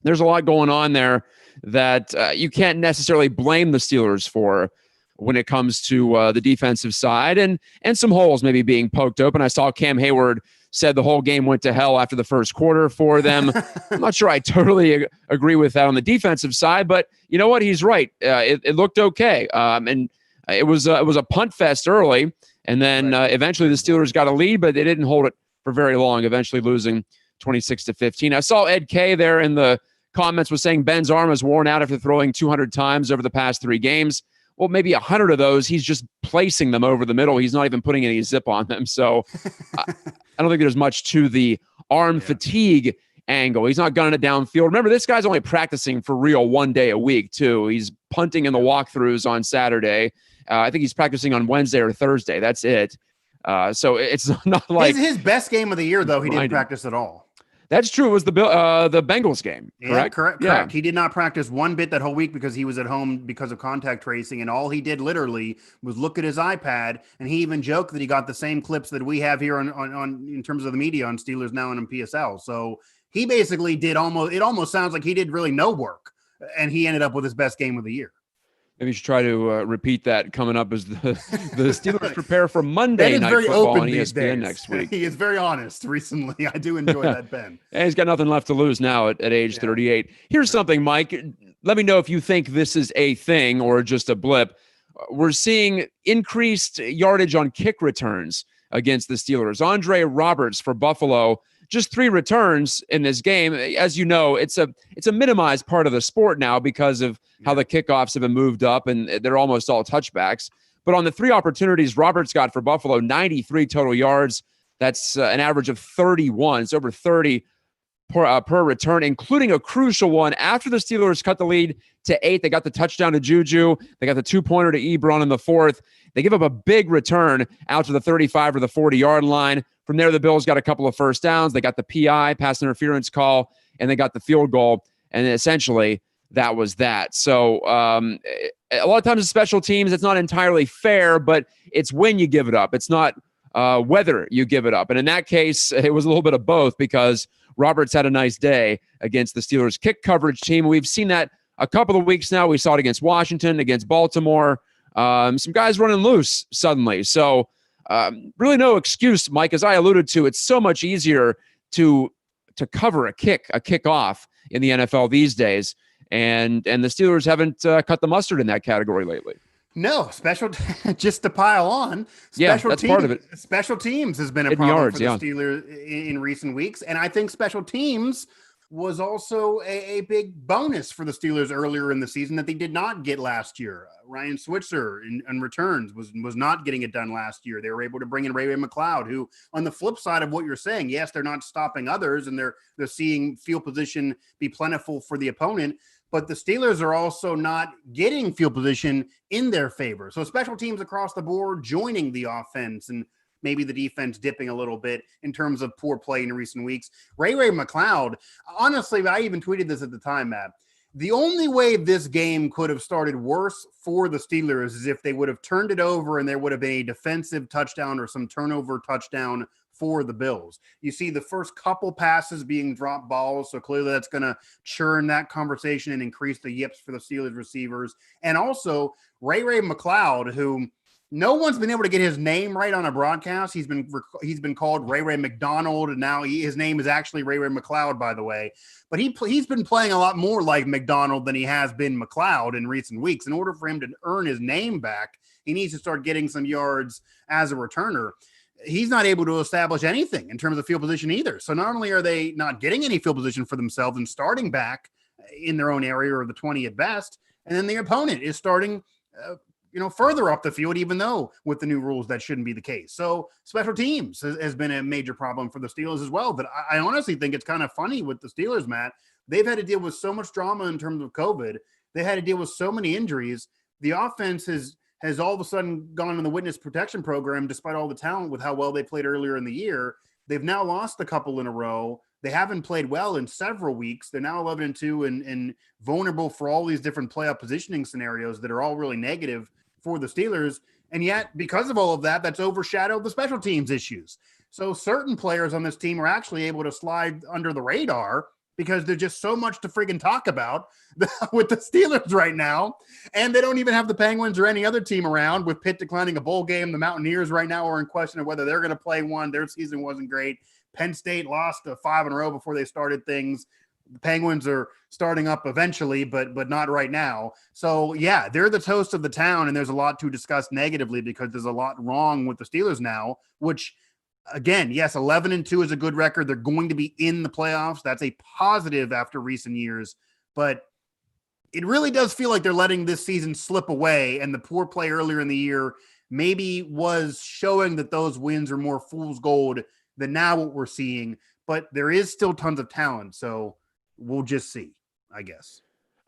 there's a lot going on there that you can't necessarily blame the Steelers for when it comes to the defensive side and some holes maybe being poked open. I saw Cam Hayward said the whole game went to hell after the first quarter for them. I'm not sure I totally agree with that on the defensive side, but you know what? He's right. It looked okay. And it was a punt fest early, and then eventually the Steelers got a lead, but they didn't hold it for very long, eventually losing 26-15. I saw Ed Kay there in the comments was saying Ben's arm is worn out after throwing 200 times over the past 3 games. Well, maybe 100 of those, he's just placing them over the middle. He's not even putting any zip on them. So I don't think there's much to the arm fatigue angle. He's not gunning it downfield. Remember, this guy's only practicing for real 1 day a week, too. He's punting in the walkthroughs on Saturday. I think he's practicing on Wednesday or Thursday. That's it. So it's not like his best game of the year, though. He didn't practice at all. That's true. It was the Bengals game, correct? Yeah, correct. He did not practice one bit that whole week because he was at home because of contact tracing, and all he did literally was look at his iPad, and he even joked that he got the same clips that we have here on in terms of the media on Steelers Now and on PSL. So he basically did almost sounds like he did really no work, and he ended up with his best game of the year. Maybe you should try to repeat that coming up as the Steelers prepare for Monday Night Football on ESPN next week. He is very honest recently. I do enjoy that, Ben. And he's got nothing left to lose now at age 38. Here's something, Mike. Let me know if you think this is a thing or just a blip. We're seeing increased yardage on kick returns against the Steelers. Andre Roberts for Buffalo, just 3 returns in this game. As you know, it's a minimized part of the sport now because of how the kickoffs have been moved up, and they're almost all touchbacks. But on the 3 opportunities Roberts got for Buffalo, 93 total yards. That's an average of 31. It's over 30 per return, including a crucial one after the Steelers cut the lead to 8. They got the touchdown to Juju. They got the 2-pointer to Ebron in the 4th. They give up a big return out to the 35 or the 40-yard line. From there, the Bills got a couple of first downs. They got the PI, pass interference call, and they got the field goal. And essentially, that was that. So a lot of times in special teams, it's not entirely fair, but it's when you give it up. It's not whether you give it up. And in that case, it was a little bit of both because Roberts had a nice day against the Steelers kick coverage team. We've seen that a couple of weeks now. We saw it against Washington, against Baltimore. Some guys running loose suddenly. So Really no excuse, Mike. As I alluded to, it's so much easier to cover a kickoff in the NFL these days. And the Steelers haven't cut the mustard in that category lately. No, just to pile on. That's part of it. Special teams has been a Hitting problem yards, for the Steelers in recent weeks. And I think special teams was also a big bonus for the Steelers earlier in the season that they did not get last year. Ryan Switzer in returns was not getting it done last year. They were able to bring in Ray McLeod, who, on the flip side of what you're saying, yes, they're not stopping others and they're seeing field position be plentiful for the opponent, but the Steelers are also not getting field position in their favor. So special teams across the board joining the offense, and maybe the defense dipping a little bit in terms of poor play in recent weeks. Ray McLeod, honestly, I even tweeted this at the time, Matt. The only way this game could have started worse for the Steelers is if they would have turned it over and there would have been a defensive touchdown or some turnover touchdown for the Bills. You see the first couple passes being drop balls, so clearly that's going to churn that conversation and increase the yips for the Steelers receivers. And also Ray McLeod, who no one's been able to get his name right on a broadcast. He's been called Ray McDonald, and now his name is actually Ray McLeod, by the way. But he's been playing a lot more like McDonald than he has been McLeod in recent weeks. In order for him to earn his name back, he needs to start getting some yards as a returner. He's not able to establish anything in terms of field position either. So not only are they not getting any field position for themselves and starting back in their own area or the 20 at best, and then the opponent is starting further up the field, even though with the new rules that shouldn't be the case. So special teams has been a major problem for the Steelers as well. But I honestly think it's kind of funny with the Steelers, Matt. They've had to deal with so much drama in terms of COVID. They had to deal with so many injuries. The offense has all of a sudden gone in the witness protection program, despite all the talent with how well they played earlier in the year. They've now lost a couple in a row. They haven't played well in several weeks. They're now 11-2 and vulnerable for all these different playoff positioning scenarios that are all really negative for the Steelers. And yet, because of all of that, that's overshadowed the special teams issues. So certain players on this team are actually able to slide under the radar because there's just so much to friggin' talk about with the Steelers right now. And they don't even have the Penguins or any other team around, with Pitt declining a bowl game. The Mountaineers right now are in question of whether they're going to play one. Their season wasn't great. Penn State lost 5 in a row before they started things. The Penguins are starting up eventually, but not right now. So, yeah, they're the toast of the town, and there's a lot to discuss negatively because there's a lot wrong with the Steelers now, which, again, yes, 11-2 is a good record. They're going to be in the playoffs. That's a positive after recent years, but it really does feel like they're letting this season slip away, and the poor play earlier in the year maybe was showing that those wins are more fool's gold than now what we're seeing, but there is still tons of talent, so we'll just see, I guess.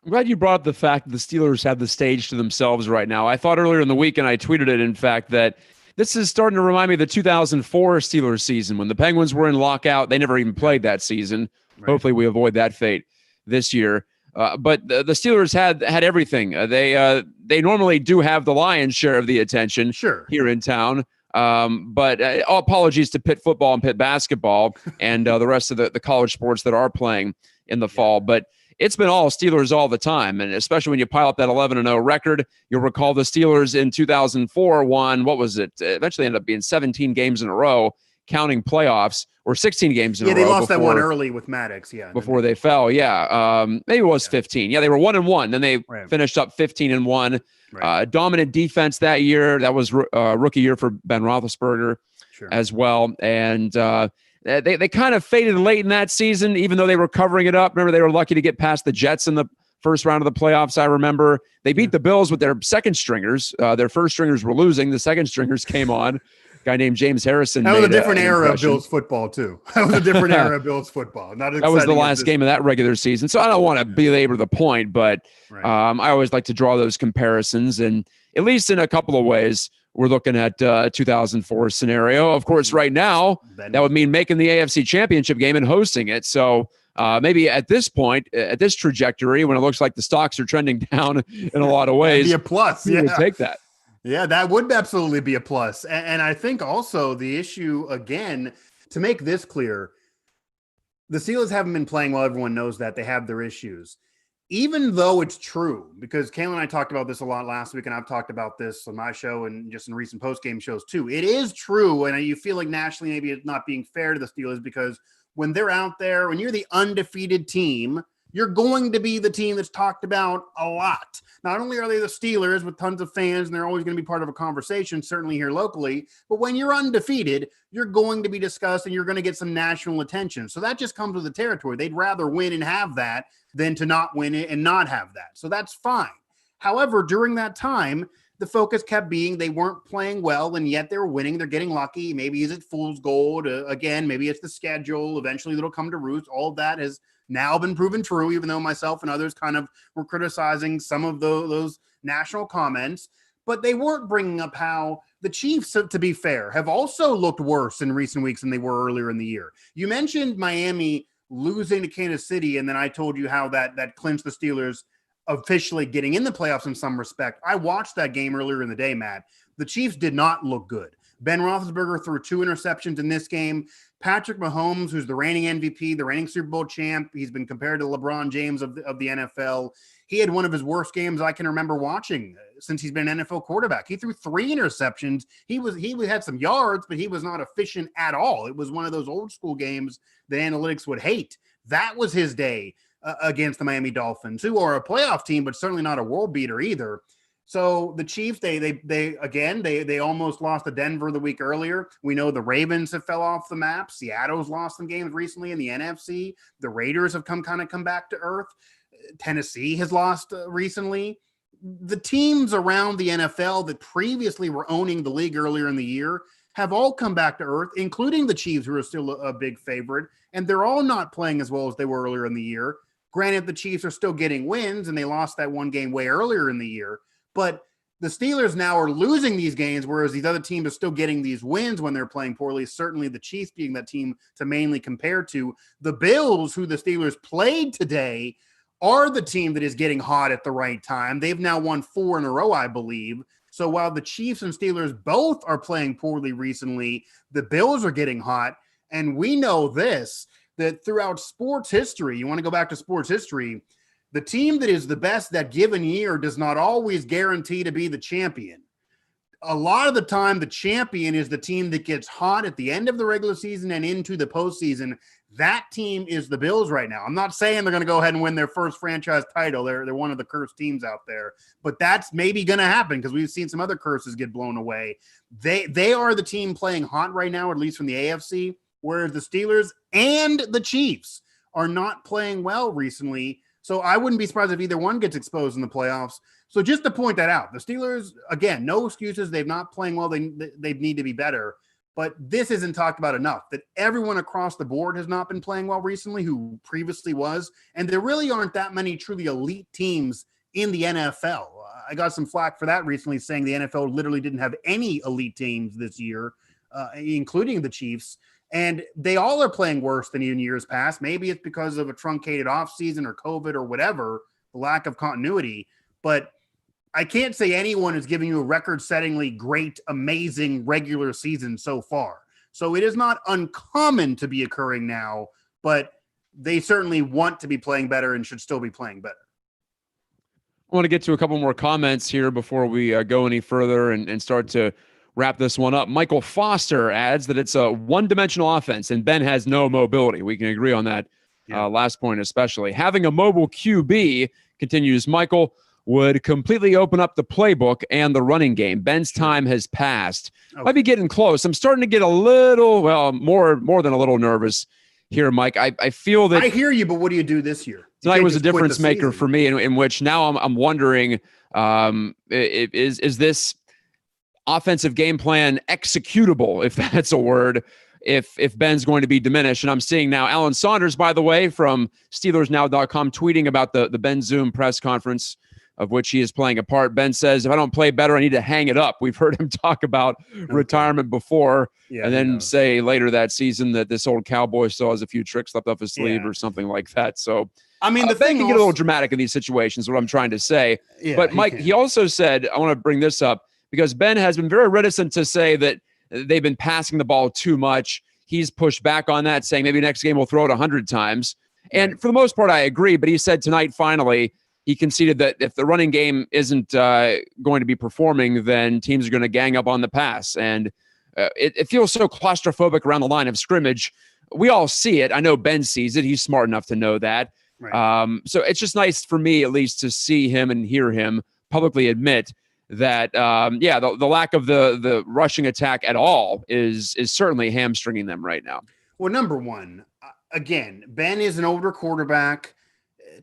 I'm glad you brought up the fact that the Steelers have the stage to themselves right now. I thought earlier in the week, and I tweeted it, in fact, that this is starting to remind me of the 2004 Steelers season when the Penguins were in lockout. They never even played that season. Right. Hopefully we avoid that fate this year. But the Steelers had everything. They normally do have the lion's share of the attention here in town. But all apologies to Pitt football and Pitt basketball and the rest of the college sports that are playing in the fall. But it's been all Steelers all the time. And especially when you pile up that 11-0 record, you'll recall the Steelers in 2004 won, what was it? Eventually ended up being 17 games in a row, counting playoffs, or 16 games in a row. Yeah, they lost that one early with Maddox, before they fell, maybe it was 15. Yeah, they were 1-1. Then they finished up 15-1. Right. Dominant defense that year. That was rookie year for Ben Roethlisberger as well. And they kind of faded late in that season, even though they were covering it up. Remember, they were lucky to get past the Jets in the first round of the playoffs. I remember they beat the Bills with their second stringers. Their first stringers were losing. The second stringers came on. A guy named James Harrison. That was a different era of Bills football, too. That was a different era of Bills football. That was the last game of that regular season. So I don't want to belabor the point, but I always like to draw those comparisons. And at least in a couple of ways, we're looking at 2004 scenario. Of course, right now, that would mean making the AFC Championship game and hosting it. So maybe at this point, at this trajectory, when it looks like the stocks are trending down in a lot of ways, be a plus. You would take that. Yeah, that would absolutely be a plus. And I think also the issue, again, to make this clear, the Steelers haven't been playing well. Everyone knows that. They have their issues. even though it's true, because Kayla and I talked about this a lot last week, and I've talked about this on my show and just in recent post-game shows too. It is true, and you feel like nationally maybe it's not being fair to the Steelers because when they're out there, when you're the undefeated team, you're going to be the team that's talked about a lot. Not only are they the Steelers with tons of fans, and they're always going to be part of a conversation, certainly here locally, but when you're undefeated, you're going to be discussed and you're going to get some national attention. So that just comes with the territory. They'd rather win and have that than to not win it and not have that. So that's fine. However, during that time, the focus kept being they weren't playing well, and yet they were winning. They're getting lucky. Maybe is it fool's gold? Again, maybe it's the schedule. Eventually, it'll come to roost. All of that has now been proven true, even though myself and others kind of were criticizing some of those national comments. But they weren't bringing up how the Chiefs, to be fair, have also looked worse in recent weeks than they were earlier in the year. You mentioned Miami losing to Kansas City, and then I told you how that clinched the Steelers officially getting in the playoffs in some respect. I watched that game earlier in the day, Matt. The Chiefs did not look good. Ben Roethlisberger threw 2 interceptions in this game. Patrick Mahomes, who's the reigning MVP, the reigning Super Bowl champ, he's been compared to LeBron James of the NFL. He had one of his worst games I can remember watching since he's been an NFL quarterback. He threw 3 interceptions. He had some yards, but he was not efficient at all. It was one of those old school games that analytics would hate. That was his day against the Miami Dolphins, who are a playoff team, but certainly not a world beater either. So the Chiefs, they almost lost to Denver the week earlier. We know the Ravens have fell off the map. Seattle's lost some games recently in the NFC. The Raiders have come back to earth. Tennessee has lost recently. The teams around the NFL that previously were owning the league earlier in the year have all come back to earth, including the Chiefs, who are still a big favorite, and they're all not playing as well as they were earlier in the year. Granted, the Chiefs are still getting wins, and they lost that one game way earlier in the year, but the Steelers now are losing these games, whereas these other teams are still getting these wins when they're playing poorly, certainly the Chiefs being that team to mainly compare to. The Bills, who the Steelers played today, are the team that is getting hot at the right time. They've now won 4 in a row, I believe. So while the Chiefs and Steelers both are playing poorly recently, the Bills are getting hot. And we know this, that throughout sports history, you want to go back to sports history, the team that is the best that given year does not always guarantee to be the champion. A lot of the time, the champion is the team that gets hot at the end of the regular season and into the postseason. That team is the Bills right now. I'm not saying they're going to go ahead and win their first franchise title. They're one of the cursed teams out there, but that's maybe going to happen because we've seen some other curses get blown away. They are the team playing hot right now, at least from the AFC, whereas the Steelers and the Chiefs are not playing well recently. So I wouldn't be surprised if either one gets exposed in the playoffs. So just to point that out, the Steelers, again, no excuses. They're not playing well. They need to be better. But this isn't talked about enough, that everyone across the board has not been playing well recently who previously was. And there really aren't that many truly elite teams in the NFL. I got some flack for that recently, saying the NFL literally didn't have any elite teams this year, including the Chiefs. And they all are playing worse than in years past. Maybe it's because of a truncated offseason or COVID or whatever, the lack of continuity. But I can't say anyone is giving you a record-settingly great, amazing regular season so far. So it is not uncommon to be occurring now, but they certainly want to be playing better and should still be playing better. I want to get to a couple more comments here before we go any further and start to wrap this one up. Michael Foster adds that it's a one-dimensional offense, and Ben has no mobility. We can agree on that last point especially. Having a mobile QB, continues Michael, would completely open up the playbook and the running game. Ben's time has passed. Okay. Might be getting close. I'm starting to get a little, more than a little nervous here, Mike. I feel that... I hear you, but what do you do this year? Tonight was a difference maker for me in which now I'm wondering, is this offensive game plan executable, if that's a word, if Ben's going to be diminished? And I'm seeing now Alan Saunders, by the way, from SteelersNow.com tweeting about the Ben Zoom press conference of which he is playing a part. Ben says, if I don't play better, I need to hang it up. We've heard him talk about retirement before, and then say later that season that this old cowboy still has a few tricks left up his sleeve or something like that. So, I mean, Ben can get a little dramatic in these situations, is what I'm trying to say. Yeah, but Mike, he also said, I want to bring this up, because Ben has been very reticent to say that they've been passing the ball too much. He's pushed back on that, saying maybe next game we'll throw it 100 times. And Right. for the most part, I agree. But he said tonight, finally, he conceded that if the running game isn't going to be performing, then teams are going to gang up on the pass. And it feels so claustrophobic around the line of scrimmage. We all see it. I know Ben sees it. He's smart enough to know that. Right. So it's just nice for me, at least, to see him and hear him publicly admit that, the lack of the rushing attack at all is certainly hamstringing them right now. Well, number one, again, Ben is an older quarterback.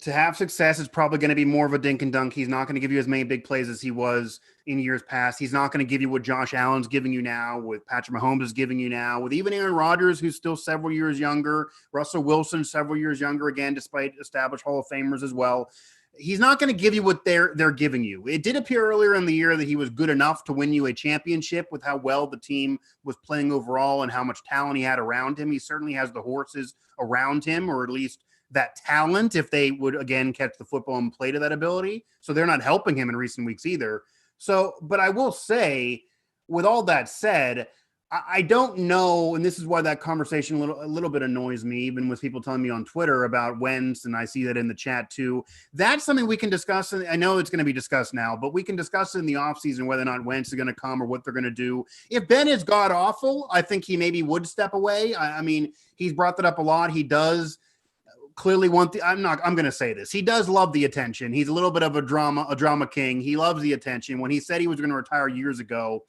To have success is probably going to be more of a dink and dunk. He's not going to give you as many big plays as he was in years past. He's not going to give you what Josh Allen's giving you now, with Patrick Mahomes is giving you now, with even Aaron Rodgers, who's still several years younger, Russell Wilson, several years younger, again, despite established Hall of Famers as well. He's not going to give you what they're giving you. It did appear earlier in the year that he was good enough to win you a championship with how well the team was playing overall and how much talent he had around him. He certainly has the horses around him, or at least that talent, if they would again catch the football and play to that ability. So they're not helping him in recent weeks either. So, but I will say, with all that said, I don't know, and this is why that conversation a little bit annoys me, even with people telling me on Twitter about Wentz, and I see that in the chat too. That's something we can discuss. And I know it's going to be discussed now, but we can discuss in the offseason whether or not Wentz is going to come or what they're going to do. If Ben is god awful, I think he maybe would step away. I mean, he's brought that up a lot. He does clearly I'm going to say this. He does love the attention. He's a little bit of a drama king. He loves the attention. When he said he was going to retire years ago,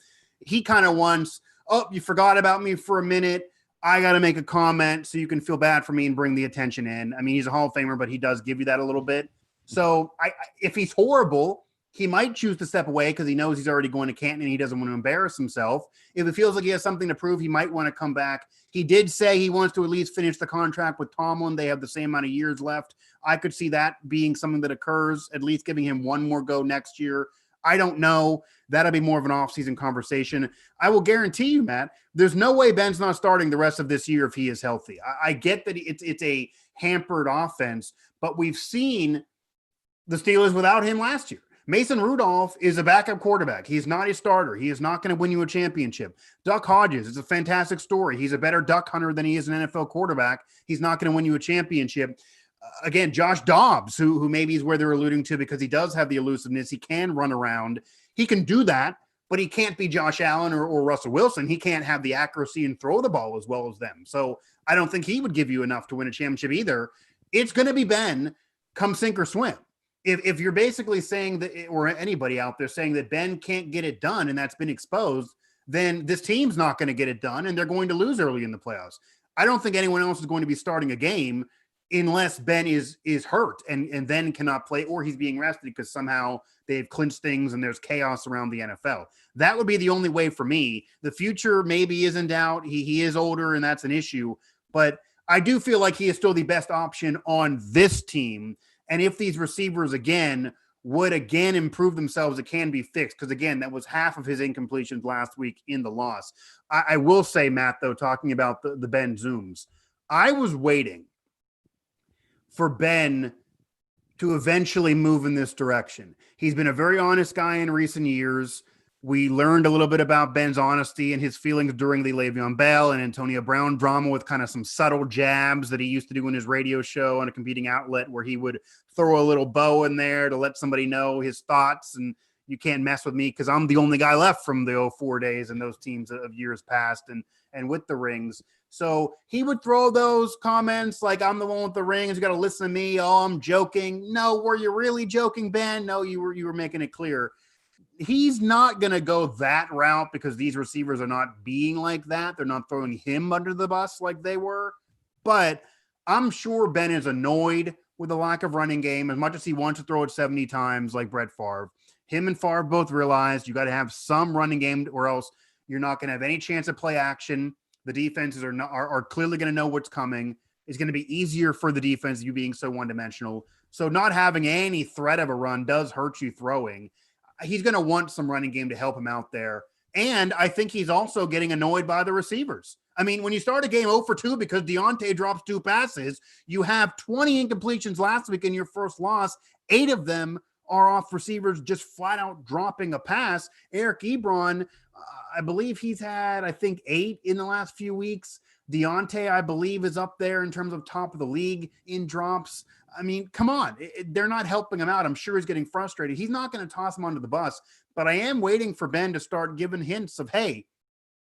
he kind of wants, oh, you forgot about me for a minute. I got to make a comment so you can feel bad for me and bring the attention in. I mean, he's a Hall of Famer, but he does give you that a little bit. So if he's horrible, he might choose to step away because he knows he's already going to Canton and he doesn't want to embarrass himself. If it feels like he has something to prove, he might want to come back. He did say he wants to at least finish the contract with Tomlin. They have the same amount of years left. I could see that being something that occurs, at least giving him one more go next year. I don't know. That'll be more of an offseason conversation. I will guarantee you, Matt, there's no way Ben's not starting the rest of this year if he is healthy. I get that it's a hampered offense, but we've seen the Steelers without him last year. Mason Rudolph is a backup quarterback. He's not a starter. He is not going to win you a championship. Duck Hodges is a fantastic story. He's a better duck hunter than he is an NFL quarterback. He's not going to win you a championship. Again, Josh Dobbs, who maybe is where they're alluding to because he does have the elusiveness. He can run around. He can do that, but he can't be Josh Allen or Russell Wilson. He can't have the accuracy and throw the ball as well as them. So I don't think he would give you enough to win a championship either. It's going to be Ben come sink or swim. If you're basically saying that, or anybody out there saying that Ben can't get it done and that's been exposed, then this team's not going to get it done and they're going to lose early in the playoffs. I don't think anyone else is going to be starting a game unless Ben is hurt and then cannot play, or he's being rested because somehow they've clinched things and there's chaos around the NFL. That would be the only way for me. The future maybe is in doubt. He is older and that's an issue, but I do feel like he is still the best option on this team. And if these receivers would improve themselves, it can be fixed. Because again, that was half of his incompletions last week in the loss. I will say, Matt, though, talking about the Ben Zooms, I was waiting for Ben to eventually move in this direction. He's been a very honest guy in recent years. We learned a little bit about Ben's honesty and his feelings during the Le'Veon Bell and Antonio Brown drama with kind of some subtle jabs that he used to do in his radio show on a competing outlet where he would throw a little bow in there to let somebody know his thoughts. And you can't mess with me because I'm the only guy left from the 04 days and those teams of years past and with the rings. So he would throw those comments like, I'm the one with the rings. You got to listen to me. Oh, I'm joking. No, were you really joking, Ben? No, you were making it clear. He's not going to go that route because these receivers are not being like that. They're not throwing him under the bus like they were. But I'm sure Ben is annoyed with the lack of running game as much as he wants to throw it 70 times like Brett Favre. Him and Favre both realized you got to have some running game or else you're not going to have any chance of play action. The defenses are clearly going to know what's coming. It's going to be easier for the defense, you being so one-dimensional. So not having any threat of a run does hurt you throwing. He's going to want some running game to help him out there. And I think he's also getting annoyed by the receivers. I mean, when you start a game 0 for 2 because Deontay drops 2 passes, you have 20 incompletions last week in your first loss. 8 of them are off receivers just flat out dropping a pass. Eric Ebron, I believe he's had, 8 in the last few weeks. Deontay, I believe, is up there in terms of top of the league in drops. I mean, come on. They're not helping him out. I'm sure he's getting frustrated. He's not going to toss him under the bus, but I am waiting for Ben to start giving hints of, hey,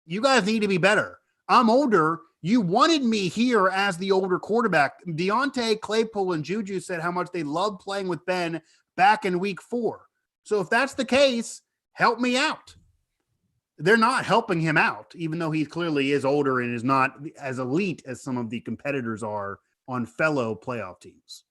you guys need to be better. I'm older. You wanted me here as the older quarterback. Deontay, Claypool, and Juju said how much they love playing with Ben back in week 4. So if that's the case, help me out. They're not helping him out, even though he clearly is older and is not as elite as some of the competitors are on fellow playoff teams.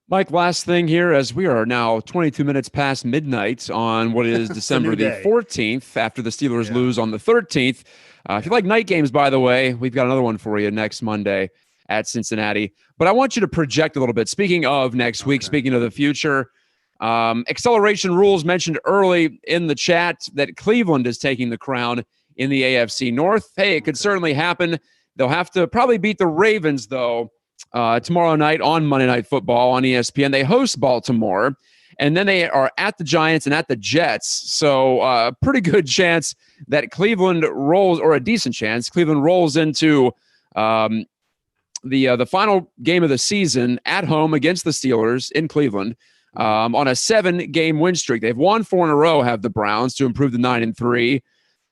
Mike, last thing here, as we are now 22 minutes past midnight on what is December the 14th, after the Steelers lose on the 13th. If you like night games, by the way, we've got another one for you next Monday at Cincinnati. But I want you to project a little bit. Speaking of next week, speaking of the future, acceleration rules mentioned early in the chat that Cleveland is taking the crown in the AFC North. Hey, it could certainly happen. They'll have to probably beat the Ravens, though, tomorrow night on Monday Night Football on ESPN. They host Baltimore, and then they are at the Giants and at the Jets. So pretty good chance that Cleveland rolls, or a decent chance, Cleveland rolls into the final game of the season at home against the Steelers in Cleveland on a 7-game win streak. They've won 4 in a row, have the Browns, to improve to 9-3. If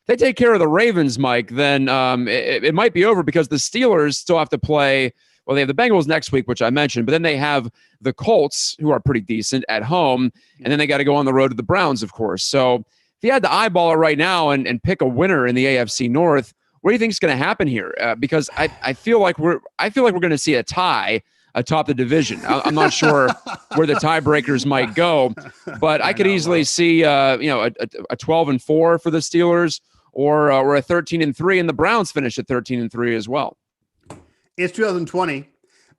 they take care of the Ravens, Mike, then it might be over, because the Steelers still have to play. Well, they have the Bengals next week, which I mentioned, but then they have the Colts, who are pretty decent, at home, and then they got to go on the road to the Browns, of course. So if you had to eyeball it right now and pick a winner in the AFC North, what do you think is going to happen here? Because I feel like we're going to see a tie atop the division. I'm not sure where the tiebreakers might go, but I could easily see a 12-4 for the Steelers, or a 13-3, and the Browns finish at 13-3 as well. It's 2020.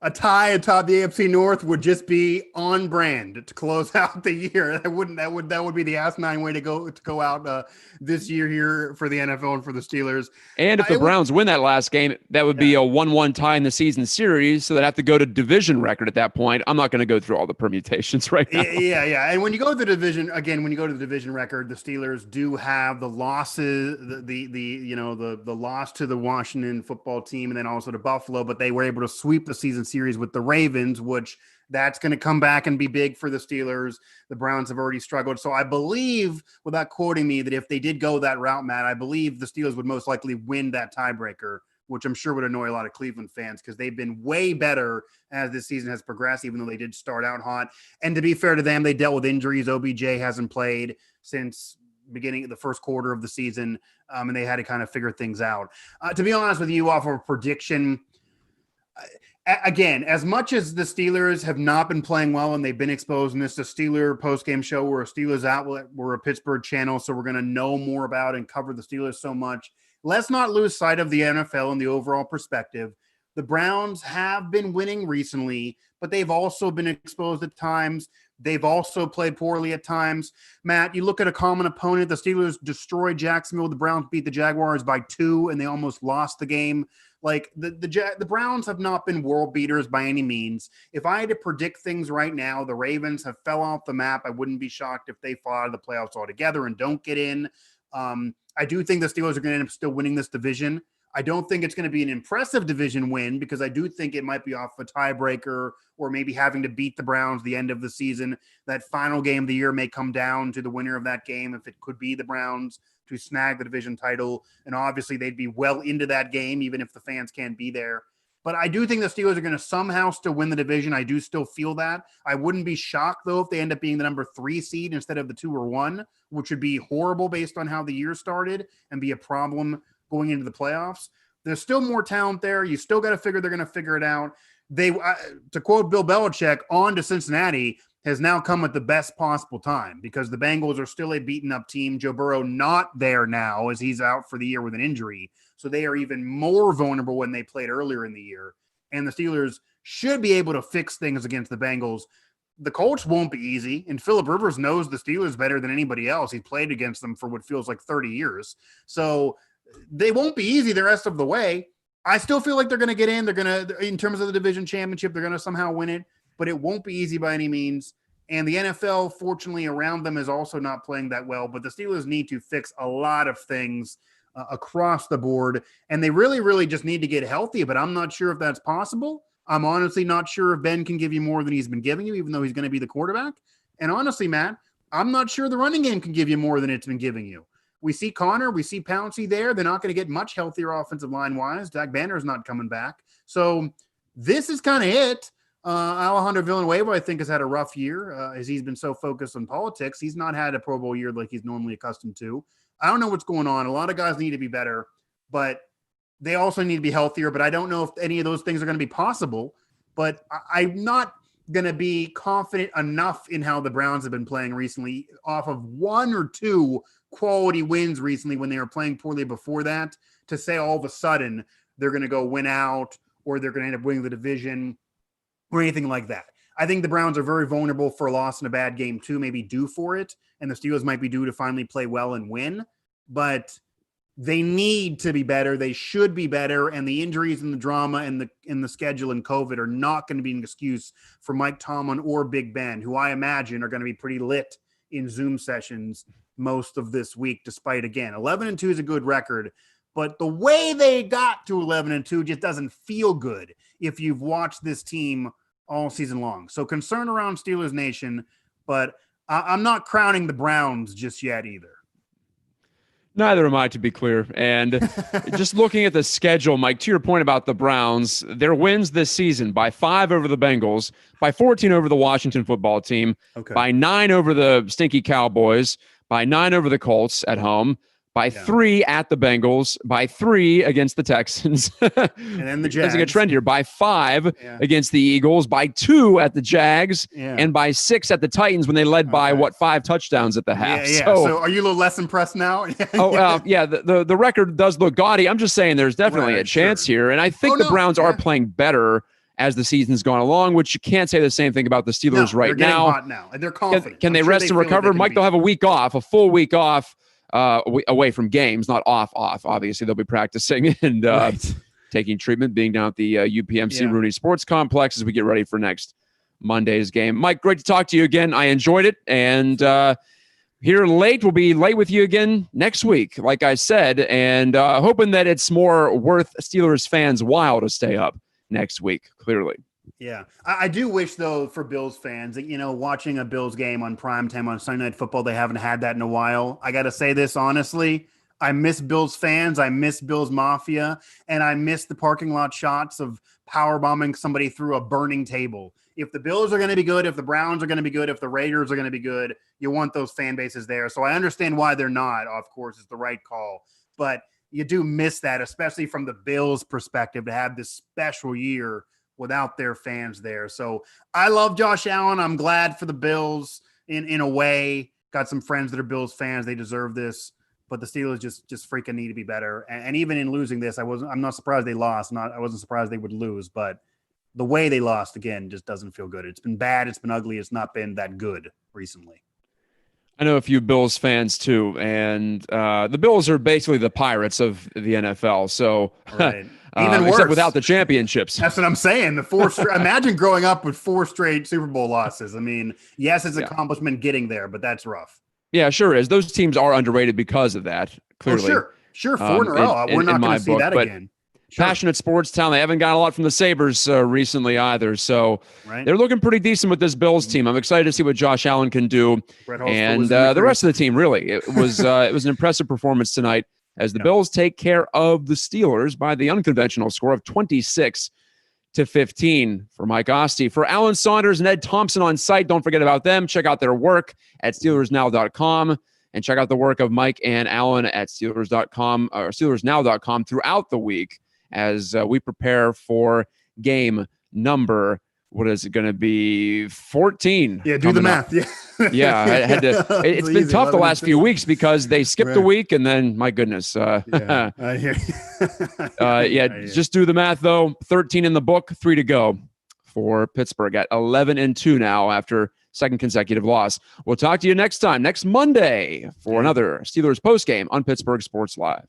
A tie atop the AFC North would just be on brand to close out the year. That would be the asinine way to go out this year here for the NFL and for the Steelers. And if the Browns win that last game, that would be a 1-1 tie in the season series. So they'd have to go to division record at that point. I'm not going to go through all the permutations right now. Yeah. And when you go to the division record, the Steelers do have the losses, the loss to the Washington football team, and then also to Buffalo, but they were able to sweep the season series with the Ravens, which that's going to come back and be big for the Steelers. The Browns have already struggled. So I believe, without quoting me, that if they did go that route, Matt, I believe the Steelers would most likely win that tiebreaker, which I'm sure would annoy a lot of Cleveland fans, because they've been way better as this season has progressed, even though they did start out hot. And to be fair to them, they dealt with injuries. OBJ hasn't played since beginning of the first quarter of the season, and they had to kind of figure things out. To be honest with you, off of a prediction, again, as much as the Steelers have not been playing well and they've been exposed in this, the Steeler postgame show, we're a Steelers outlet, we're a Pittsburgh channel, so we're going to know more about and cover the Steelers so much. Let's not lose sight of the NFL and the overall perspective. The Browns have been winning recently, but they've also been exposed at times. They've also played poorly at times. Matt, you look at a common opponent. The Steelers destroyed Jacksonville. The Browns beat the Jaguars by 2, and they almost lost the game. Like the Browns have not been world beaters by any means. If I had to predict things right now, the Ravens have fell off the map. I wouldn't be shocked if they fall out of the playoffs altogether and don't get in. I do think the Steelers are going to end up still winning this division. I don't think it's going to be an impressive division win, because I do think it might be off a tiebreaker, or maybe having to beat the Browns the end of the season. That final game of the year may come down to the winner of that game, if it could be the Browns, to snag the division title. And obviously they'd be well into that game, even if the fans can't be there. But I do think the Steelers are going to somehow still win the division. I do still feel that. I wouldn't be shocked, though, if they end up being the number 3 seed instead of the 2 or 1, which would be horrible based on how the year started and be a problem going into the playoffs. There's still more talent there. You still got to figure they're going to figure it out. They, to quote Bill Belichick, on to Cincinnati has now come at the best possible time, because the Bengals are still a beaten up team. Joe Burrow not there now, as he's out for the year with an injury. So they are even more vulnerable when they played earlier in the year. And the Steelers should be able to fix things against the Bengals. The Colts won't be easy, and Phillip Rivers knows the Steelers better than anybody else. He played against them for what feels like 30 years. So they won't be easy the rest of the way. I still feel like they're going to get in. They're going to, in terms of the division championship, they're going to somehow win it, but it won't be easy by any means. And the NFL, fortunately, around them is also not playing that well, but the Steelers need to fix a lot of things across the board. And they really, really just need to get healthy, but I'm not sure if that's possible. I'm honestly not sure if Ben can give you more than he's been giving you, even though he's going to be the quarterback. And honestly, Matt, I'm not sure the running game can give you more than it's been giving you. We see Connor, we see Pouncey there. They're not going to get much healthier offensive line-wise. Dak Banner's not coming back. So this is kind of it. Alejandro Villanueva, I think, has had a rough year as he's been so focused on politics. He's not had a Pro Bowl year like he's normally accustomed to. I don't know what's going on. A lot of guys need to be better, but they also need to be healthier. But I don't know if any of those things are going to be possible. But I'm not going to be confident enough in how the Browns have been playing recently off of one or two quality wins recently when they were playing poorly before that to say all of a sudden they're going to go win out or they're going to end up winning the division or anything like that. I think the Browns are very vulnerable for a loss in a bad game too, maybe due for it. And the Steelers might be due to finally play well and win, but they need to be better. They should be better. And the injuries and the drama and the schedule and COVID are not going to be an excuse for Mike Tomlin or Big Ben, who I imagine are going to be pretty lit in Zoom sessions most of this week, despite, again, 11-2 is a good record. But the way they got to 11-2 just doesn't feel good if you've watched this team all season long. So concern around Steelers Nation, but I'm not crowning the Browns just yet either. Neither am I, to be clear. And just looking at the schedule, Mike, to your point about the Browns, their wins this season by 5 over the Bengals, by 14 over the Washington football team, by 9 over the stinky Cowboys, by 9 over the Colts at home, by 3 at the Bengals, by 3 against the Texans. And then the Jags. There's a trend here. By 5 against the Eagles, by 2 at the Jags, and by 6 at the Titans when they led by, 5 touchdowns at the half. Yeah. So are you a little less impressed now? The record does look gaudy. I'm just saying there's definitely a chance here. And I think the Browns are playing better as the season's gone along, which you can't say the same thing about the Steelers right now. They're hot now. And they're confident. Can they rest and recover? Mike, they'll have a week off, a full week off. Away from games, not off. Obviously, they'll be practicing and taking treatment, being down at the UPMC Rooney Sports Complex as we get ready for next Monday's game. Mike, great to talk to you again. I enjoyed it. And here late, we'll be late with you again next week, like I said, and hoping that it's more worth Steelers fans' while to stay up next week, clearly. Yeah. I do wish, though, for Bills fans that, watching a Bills game on primetime on Sunday Night Football, they haven't had that in a while. I got to say this honestly. I miss Bills fans. I miss Bills Mafia. And I miss the parking lot shots of power bombing somebody through a burning table. If the Bills are going to be good, if the Browns are going to be good, if the Raiders are going to be good, you want those fan bases there. So I understand why they're not, of course, it's the right call. But you do miss that, especially from the Bills' perspective, to have this special year without their fans there. So I love Josh Allen. I'm glad for the Bills in a way. Got some friends that are Bills fans. They deserve this. But the Steelers just freaking need to be better. And even in losing this, I'm not surprised they lost. I wasn't surprised they would lose. But the way they lost, again, just doesn't feel good. It's been bad. It's been ugly. It's not been that good recently. I know a few Bills fans too, and the Bills are basically the Pirates of the NFL. So even worse, except without the championships. That's what I'm saying. Imagine growing up with 4 straight Super Bowl losses. I mean, yes, it's an accomplishment getting there, but that's rough. Yeah, sure is. Those teams are underrated because of that. Clearly, sure, 4 in a row. We're not going to see that again. Passionate sports town. They haven't got a lot from the Sabres recently either. So they're looking pretty decent with this Bills team. I'm excited to see what Josh Allen can do. And the rest of the team, really. It was an impressive performance tonight as the Bills take care of the Steelers by the unconventional score of 26-15. For Mike Asti, for Alan Saunders and Ed Thompson on site, don't forget about them. Check out their work at SteelersNow.com. And check out the work of Mike and Alan at Steelers.com or SteelersNow.com throughout the week as we prepare for game number, what is it going to be, 14? Yeah, do the math. Yeah, I had to. It's been tough the last few weeks because they skipped a week, and then, my goodness. I hear you. Just do the math, though. 13 in the book, 3 to go for Pittsburgh at 11-2 now after second consecutive loss. We'll talk to you next time, next Monday, for another Steelers postgame on Pittsburgh Sports Live.